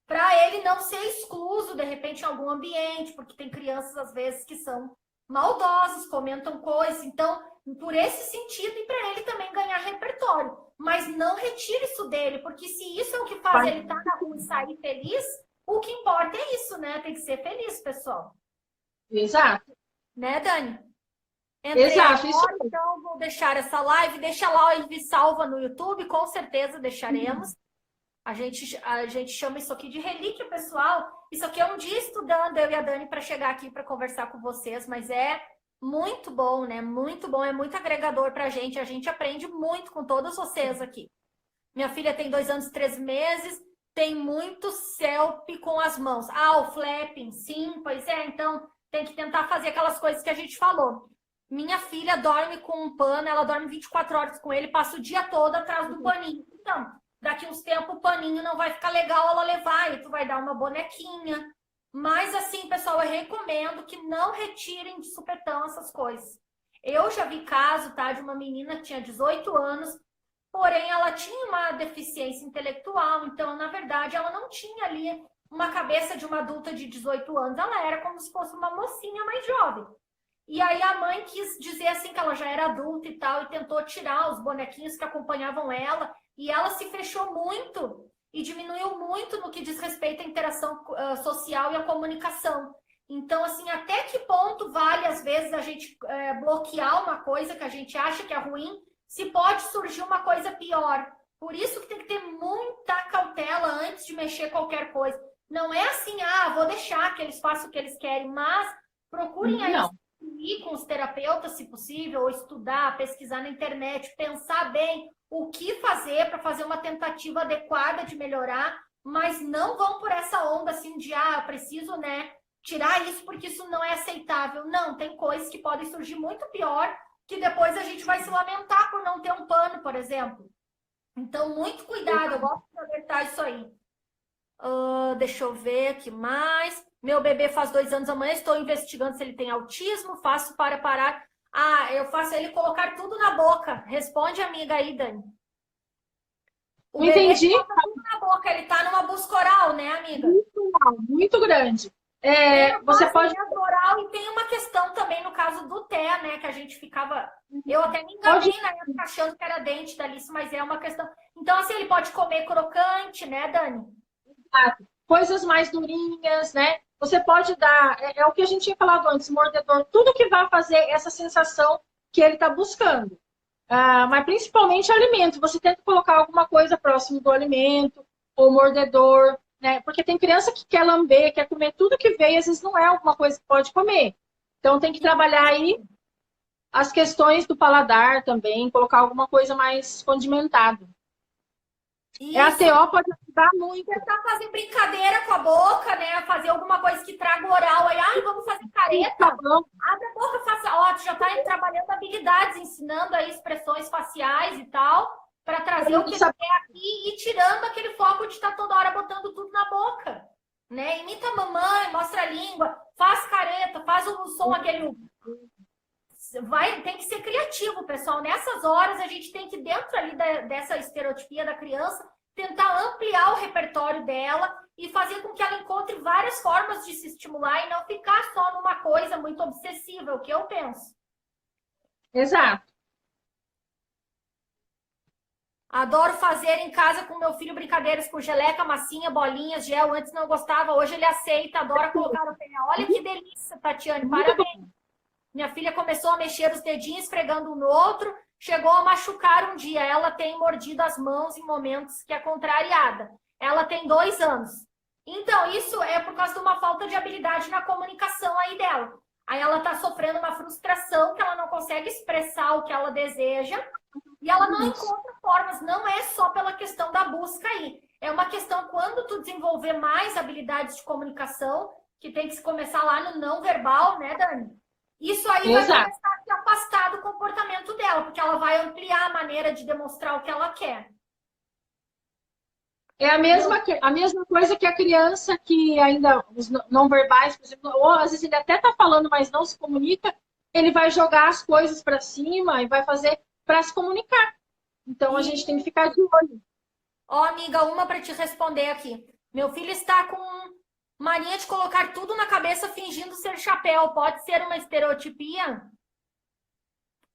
Para ele não ser excluso, de repente, em algum ambiente, porque tem crianças, às vezes, que são maldosas, comentam coisas. Então, por esse sentido, e para ele também ganhar repertório. Mas não retire isso dele, porque se isso é o que faz ele estar na rua e sair feliz, o que importa é isso, né? Tem que ser feliz, pessoal. Exato. Né, Dani? Exato. Agora, então, vou deixar essa live. Deixa lá o envie salva no YouTube, com certeza deixaremos. A gente chama isso aqui de relíquia, pessoal. Isso aqui é um dia estudando, eu e a Dani, para chegar aqui para conversar com vocês, mas é muito bom, né? Muito bom, é muito agregador para a gente aprende muito com todos vocês aqui. Minha filha tem 2 anos e 3 meses, tem muito selfie com as mãos. Ah, o flapping, sim, pois é. Então, tem que tentar fazer aquelas coisas que a gente falou. Minha filha dorme com um pano, ela dorme 24 horas com ele, passa o dia todo atrás do paninho. Então, daqui uns tempos o paninho não vai ficar legal ela levar, e tu vai dar uma bonequinha. Mas assim, pessoal, eu recomendo que não retirem de supetão essas coisas. Eu já vi caso, tá, de uma menina que tinha 18 anos, porém ela tinha uma deficiência intelectual, então, na verdade, ela não tinha ali uma cabeça de uma adulta de 18 anos, ela era como se fosse uma mocinha mais jovem. E aí a mãe quis dizer assim que ela já era adulta e tal, e tentou tirar os bonequinhos que acompanhavam ela, e ela se fechou muito e diminuiu muito no que diz respeito à interação social e à comunicação. Então, assim, até que ponto vale, às vezes, a gente bloquear uma coisa que a gente acha que é ruim, se pode surgir uma coisa pior. Por isso que tem que ter muita cautela antes de mexer qualquer coisa. Não é assim, vou deixar que eles façam o que eles querem, mas procurem aí ir com os terapeutas, se possível, ou estudar, pesquisar na internet, pensar bem o que fazer para fazer uma tentativa adequada de melhorar, mas não vão por essa onda assim de, eu preciso, né, tirar isso porque isso não é aceitável. Não, tem coisas que podem surgir muito pior, que depois a gente vai se lamentar por não ter um pano, por exemplo. Então, muito cuidado, eu gosto de alertar isso aí. Deixa eu ver aqui mais. Meu bebê faz 2 anos amanhã, estou investigando se ele tem autismo, faço para parar. Eu faço ele colocar tudo na boca. Responde, amiga aí, Dani. O Entendi. Bebê coloca tudo na boca, ele tá numa busca oral, né, amiga? Muito grande. Você pode... oral, e tem uma questão também no caso do Té, né, que a gente ficava... Eu até me enganei na época achando que era dente da Alice, mas é uma questão... Então, assim, ele pode comer crocante, né, Dani? Exato. Coisas mais durinhas, né? Você pode dar, é o que a gente tinha falado antes, mordedor, tudo que vai fazer essa sensação que ele está buscando. Mas principalmente alimento. Você tenta colocar alguma coisa próximo do alimento, ou mordedor, né? Porque tem criança que quer lamber, quer comer tudo que vem, às vezes não é alguma coisa que pode comer. Então tem que trabalhar aí as questões do paladar também, colocar alguma coisa mais condimentada. A TO pode ajudar muito. Tentar fazer brincadeira com a boca, né? Fazer alguma coisa que traga oral. Aí, vamos fazer careta. Abre a boca, faça. Tu já está trabalhando habilidades, ensinando aí expressões faciais e tal, para trazer o que ele quer aqui e tirando aquele foco de estar toda hora botando tudo na boca. Né? Imita a mamãe, mostra a língua, faz careta, faz o som aquele... Tem que ser criativo, pessoal. Nessas horas, a gente tem que, dentro ali dessa estereotipia da criança, tentar ampliar o repertório dela e fazer com que ela encontre várias formas de se estimular e não ficar só numa coisa muito obsessiva, o que eu penso. Exato. Adoro fazer em casa com meu filho brincadeiras com geleca, massinha, bolinhas, gel. Antes não gostava, hoje ele aceita, adora colocar no pé. Olha que delícia, Tatiane, parabéns. Minha filha começou a mexer os dedinhos, esfregando um no outro, chegou a machucar um dia. Ela tem mordido as mãos em momentos que é contrariada. Ela tem 2 anos. Então, isso é por causa de uma falta de habilidade na comunicação aí dela. Aí ela tá sofrendo uma frustração que ela não consegue expressar o que ela deseja E ela não encontra formas, não é só pela questão da busca aí. É uma questão quando tu desenvolver mais habilidades de comunicação, que tem que se começar lá no não verbal, né, Dani? Isso aí vai Exato. começar a se afastar do comportamento dela, porque ela vai ampliar a maneira de demonstrar o que ela quer. É a mesma coisa que a criança que ainda, os não verbais, por exemplo, ou às vezes ele até está falando, mas não se comunica, ele vai jogar as coisas para cima e vai fazer para se comunicar. Então a gente tem que ficar de olho. Ó, amiga, uma para te responder aqui. Meu filho está com mania de colocar tudo na cabeça fingindo ser chapéu. Pode ser uma estereotipia?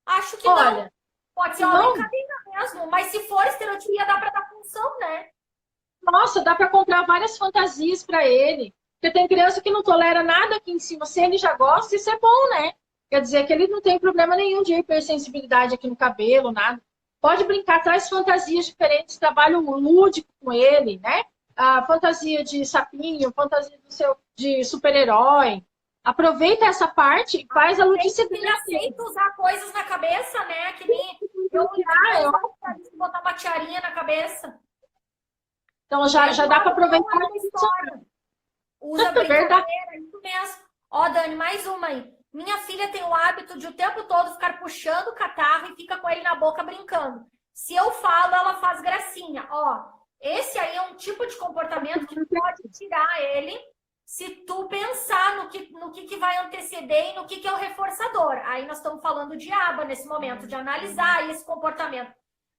Acho que Olha, não. Pode ser uma não, brincadeira mesmo, mas se for estereotipia, dá para dar função, né? nossa, dá para comprar várias fantasias para ele. Porque tem criança que não tolera nada aqui em cima. Se ele já gosta, isso é bom, né? Quer dizer que ele não tem problema nenhum de hipersensibilidade aqui no cabelo, nada. Pode brincar, traz fantasias diferentes, trabalho lúdico com ele, né? A fantasia de sapinho, fantasia de super-herói. Aproveita essa parte e faz a ludicidade. Ele aceita usar coisas na cabeça, né? Que nem eu botar uma tiarinha na cabeça. Então já dá para aproveitar a história. Usa brincadeira, isso mesmo. Ó, Dani, mais uma aí. Minha filha tem o hábito de o tempo todo ficar puxando o catarro e fica com ele na boca brincando. Se eu falo, ela faz gracinha. Ó, esse aí é um tipo de comportamento que pode tirar ele se tu pensar no que vai anteceder e no que é o reforçador. Aí nós estamos falando de aba nesse momento, de analisar esse comportamento.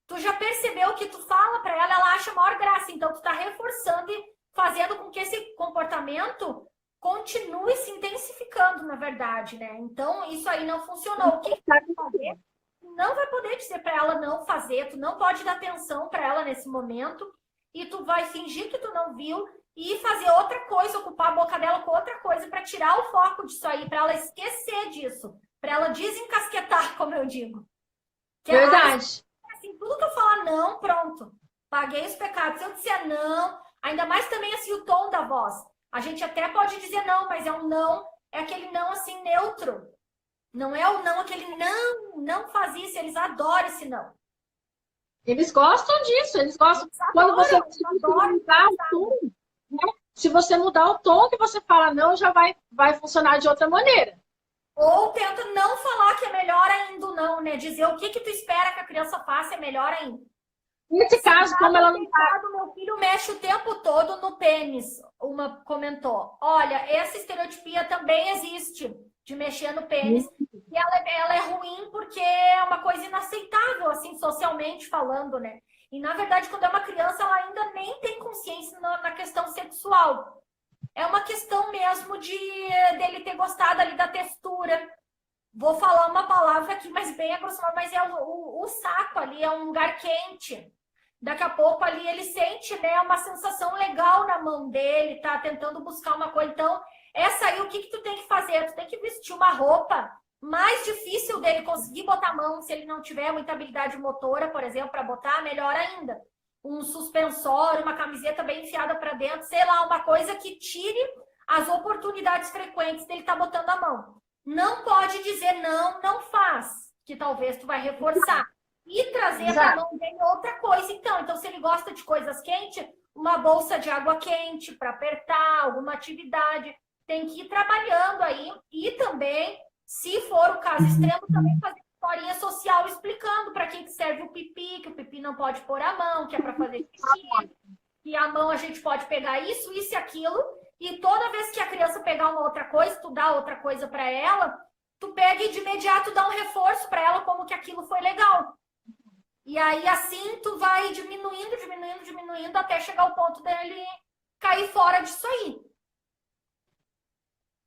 Tu já percebeu que tu fala para ela, ela acha a maior graça. Então, tu tá reforçando e fazendo com que esse comportamento continue se intensificando, na verdade, né? Então, isso aí não funcionou. O que tu vai fazer? Não vai poder dizer para ela não fazer, tu não pode dar atenção para ela nesse momento e tu vai fingir que tu não viu e fazer outra coisa, ocupar a boca dela com outra coisa para tirar o foco disso aí, para ela esquecer disso, para ela desencasquetar, como eu digo. Que verdade. Assim, tudo que eu falar não, pronto. Paguei os pecados. Se eu disser não, ainda mais também assim o tom da voz. A gente até pode dizer não, mas é um não, é aquele não assim neutro. Não é o não, aquele não faz isso, eles adoram esse não. Eles gostam disso, eles gostam. Quando você mudar o tom, né? Se você mudar o tom que você fala não, já vai funcionar de outra maneira. Ou tenta não falar que é melhor ainda o não, né? Dizer o que tu espera que a criança faça é melhor ainda. Nesse caso, como ela não tá... Meu filho mexe o tempo todo no pênis. Uma comentou. Olha, essa estereotipia também existe, de mexer no pênis. E ela é ruim porque é uma coisa inaceitável, assim, socialmente falando, né? E, na verdade, quando é uma criança, ela ainda nem tem consciência na questão sexual. É uma questão mesmo dele ter gostado ali da textura. Vou falar uma palavra aqui, mas bem aproximada, mas é o saco ali, é um lugar quente. Daqui a pouco ali ele sente, né, uma sensação legal na mão dele, tá tentando buscar uma coisa. Então, essa aí, o que tu tem que fazer? Tu tem que vestir uma roupa mais difícil dele conseguir botar a mão, se ele não tiver muita habilidade motora, por exemplo, para botar, melhor ainda. Um suspensório, uma camiseta bem enfiada para dentro, sei lá, uma coisa que tire as oportunidades frequentes dele estar botando a mão. Não pode dizer não faz, que talvez tu vai reforçar. E trazer para a mão dele outra coisa. Então, se ele gosta de coisas quentes, uma bolsa de água quente para apertar, alguma atividade. Tem que ir trabalhando aí. E também, se for o caso extremo, também fazer historinha social explicando para que serve o pipi, que o pipi não pode pôr a mão, que é para fazer xixi, que a mão a gente pode pegar isso e aquilo. E toda vez que a criança pegar uma outra coisa, tu dá outra coisa para ela, tu pega e de imediato dá um reforço para ela como que aquilo foi legal. E aí, assim, tu vai diminuindo, até chegar ao ponto dele cair fora disso aí.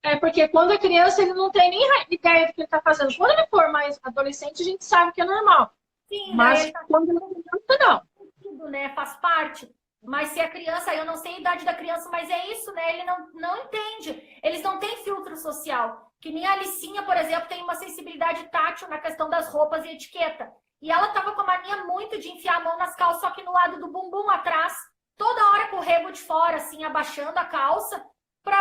É, porque quando é criança, ele não tem nem ideia do que ele está fazendo. Quando ele for mais adolescente, a gente sabe que é normal. Sim, mas né? quando ele é criança, não. Né? Faz parte. Mas se a criança, eu não sei a idade da criança, mas é isso, né? Ele não entende. Eles não têm filtro social. Que nem a Alicinha, por exemplo, tem uma sensibilidade tátil na questão das roupas e etiqueta. E ela tava com a mania muito de enfiar a mão nas calças, só que no lado do bumbum atrás, toda hora com o rego de fora, assim, abaixando a calça,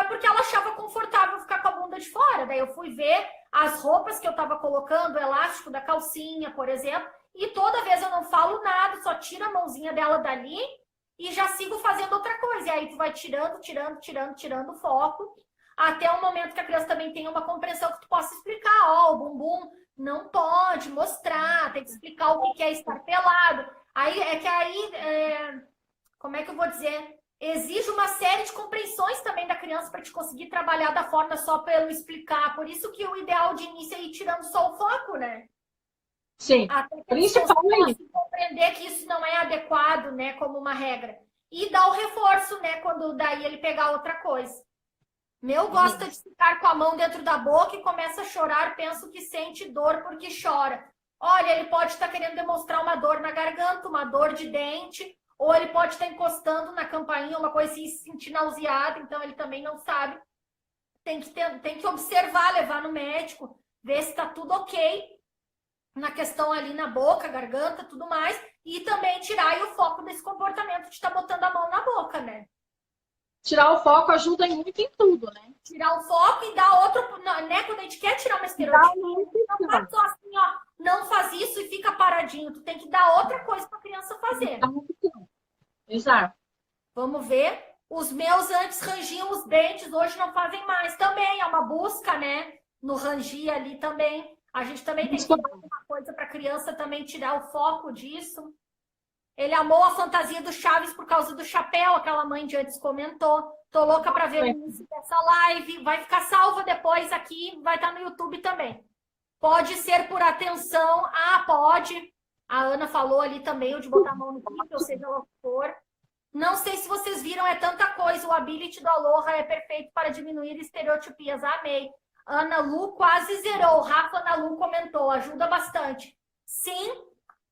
porque ela achava confortável ficar com a bunda de fora. Daí eu fui ver as roupas que eu tava colocando, o elástico da calcinha, por exemplo, e toda vez eu não falo nada, só tiro a mãozinha dela dali e já sigo fazendo outra coisa. E aí tu vai tirando o foco, até o momento que a criança também tenha uma compreensão que tu possa explicar, ó, o bumbum não pode mostrar, tem que explicar o que é estar pelado. Aí como é que eu vou dizer? Exige uma série de compreensões também da criança para te conseguir trabalhar da forma só pelo explicar. Por isso que o ideal de início é ir tirando só o foco, né? Sim, Até que principalmente compreender que isso não é adequado, né, como uma regra. E dar o reforço, né, quando daí ele pegar outra coisa. Meu gosta de ficar com a mão dentro da boca e começa a chorar, penso que sente dor porque chora. Olha, ele pode estar querendo demonstrar uma dor na garganta, uma dor de dente, ou ele pode estar encostando na campainha, uma coisa assim, se sentir nauseado, então ele também não sabe. Tem que observar, levar no médico, ver se está tudo ok na questão ali na boca, garganta, tudo mais, e também tirar aí o foco desse comportamento de estar botando a mão na boca, né? tirar o foco ajuda muito em tudo, né? Tirar o foco e dar outro, né? Quando a gente quer tirar uma estereotipia, não faz só assim, ó, não faz isso e fica paradinho. Tu tem que dar outra coisa para a criança fazer. Exato. Vamos ver. Os meus antes rangiam os dentes, hoje não fazem mais. Também é uma busca, né? No rangir ali também. A gente também tem que dar uma coisa para a criança também tirar o foco disso. Ele amou a fantasia do Chaves por causa do chapéu, aquela mãe de antes comentou. Tô louca para ver o início dessa live. Vai ficar salva depois aqui, vai estar no YouTube também. Pode ser por atenção. Ah, pode. A Ana falou ali também, o de botar a mão no clipe, ou seja, lá o que for. Não sei se vocês viram, é tanta coisa. O ability do Aloha é perfeito para diminuir estereotipias. Amei. Ana Lu quase zerou. Rafa Ana Lu comentou, ajuda bastante. Sim,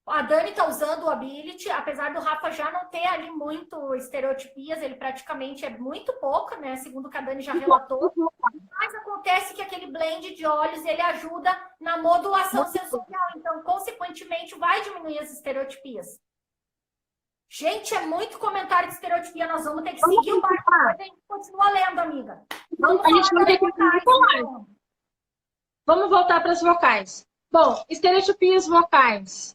a Dani está usando o ability, apesar do Rafa já não ter ali muito estereotipias, ele praticamente é muito pouco, né? Segundo o que a Dani já relatou. Mas acontece que aquele blend de olhos, ele ajuda na modulação sensorial. Então, consequentemente, vai diminuir as estereotipias. Gente, é muito comentário de estereotipia. Nós vamos ter que seguir o barco. Depois a gente continua lendo, amiga. A gente vai ter que vocais. Vamos voltar para as vocais. Bom, estereotipias vocais.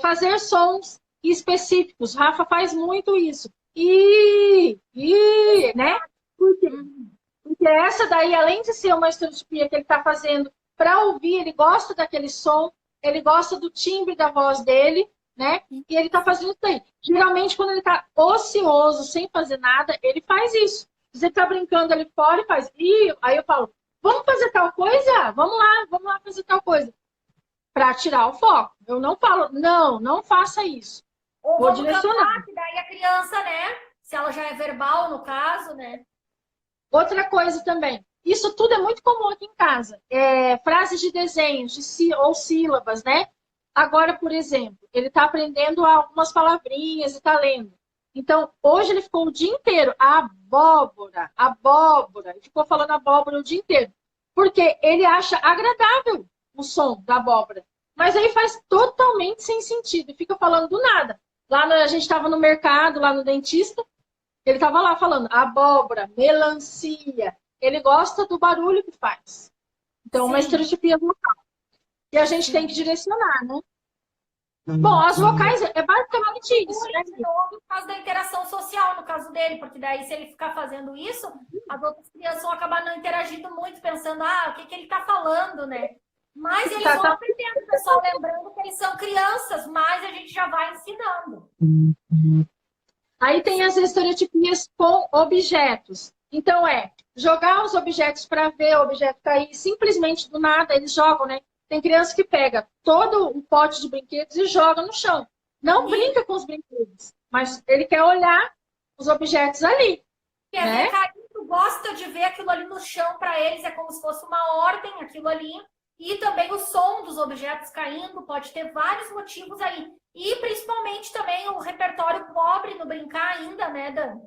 Fazer sons específicos. Rafa faz muito isso. Né? Porque essa daí, além de ser uma estereotipia que ele está fazendo para ouvir, ele gosta daquele som, ele gosta do timbre da voz dele, né? E ele está fazendo isso aí. Geralmente, quando ele está ocioso, sem fazer nada, ele faz isso. Você está brincando ali fora e faz. Aí eu falo, vamos fazer tal coisa? Vamos lá fazer tal coisa. Para tirar o foco. Eu não falo, não faça isso. Ou vou direcionar. Que daí a criança, né? Se ela já é verbal, no caso, né? Outra coisa também. Isso tudo é muito comum aqui em casa. Frases de desenhos ou sílabas, né? Agora, por exemplo, ele está aprendendo algumas palavrinhas e está lendo. Então, hoje ele ficou o dia inteiro, abóbora. Ele ficou falando abóbora o dia inteiro. Porque ele acha agradável o som da abóbora. Mas aí faz totalmente sem sentido. E fica falando do nada. A gente estava no mercado, lá no dentista. Ele estava lá falando abóbora, melancia. Ele gosta do barulho que faz. Então, uma estereotipia vocal. E a gente tem que direcionar, né? Bom, as vocais é basicamente isso, né? No caso da interação social, no caso dele, porque daí se ele ficar fazendo isso, as outras crianças vão acabar não interagindo muito, pensando, o que ele está falando, né? Mas eles vão aprendendo, pessoal, lembrando que eles são crianças, mas a gente já vai ensinando. Aí tem as estereotipias com objetos. Então, jogar os objetos para ver o objeto cair, simplesmente do nada, eles jogam, né? Tem criança que pega todo um pote de brinquedos e joga no chão. Não brinca com os brinquedos, mas ele quer olhar os objetos ali. Quer ver caindo, gosta de ver aquilo ali no chão, para eles é como se fosse uma ordem, aquilo ali. E também o som dos objetos caindo, pode ter vários motivos aí. E principalmente também o repertório pobre no brincar ainda, né, Dani?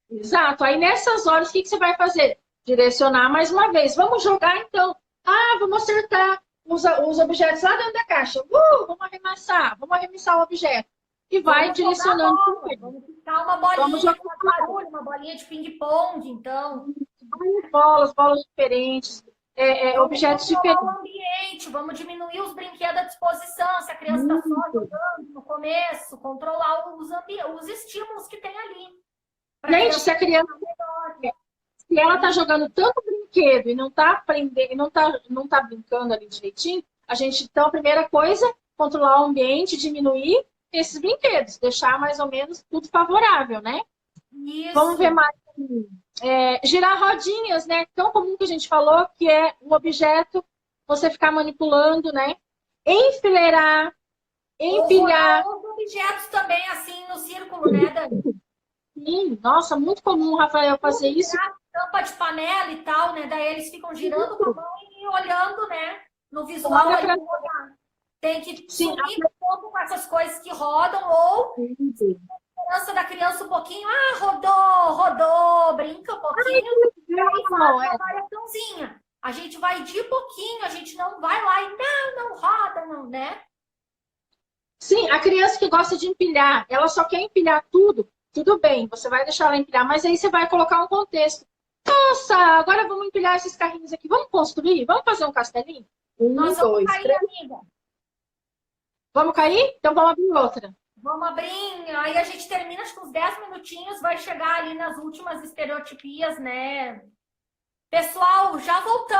Exato. Aí nessas horas, o que você vai fazer? Direcionar mais uma vez. Vamos jogar então. Vamos acertar os objetos lá dentro da caixa. Vamos arremessar o objeto. E vai direcionando. Vamos ficar uma bolinha com barulho, uma bolinha de ping-pong, então. Bolas diferentes. objetos diferentes. Vamos controlar o ambiente, vamos diminuir os brinquedos à disposição, se a criança está só jogando no começo, controlar os estímulos que tem ali. Gente, se ela está jogando tanto brinquedo e não está aprendendo, não tá brincando ali direitinho, a gente, então, a primeira coisa, controlar o ambiente, diminuir esses brinquedos, deixar mais ou menos tudo favorável, né? Isso. Vamos ver mais. Girar rodinhas, né? Tão comum que a gente falou, que é um objeto, você ficar manipulando, né? Enfileirar, empilhar. Os objetos também, assim, no círculo, né, Dani? Sim, nossa, muito comum, Rafael, fazer isso. Tampa de panela e tal, né? Daí eles ficam girando com a mão e olhando, né? No visual, ali, tem que sumir um pouco com essas coisas que rodam, ou esperança da criança um pouquinho, rodou, brinca um pouquinho, e aí faz a variaçãozinha. A gente vai de pouquinho, a gente não vai lá e não roda, não, né? Sim, a criança que gosta de empilhar, ela só quer empilhar tudo bem, você vai deixar ela empilhar, mas aí você vai colocar um contexto. Nossa, agora vamos empilhar esses carrinhos aqui, vamos construir? Vamos fazer um castelinho? Nós vamos cair, amiga. Vamos cair? Então vamos abrir outra. Vamos abrir, aí a gente termina acho que uns 10 minutinhos, vai chegar ali nas últimas estereotipias, né? Pessoal, já voltamos.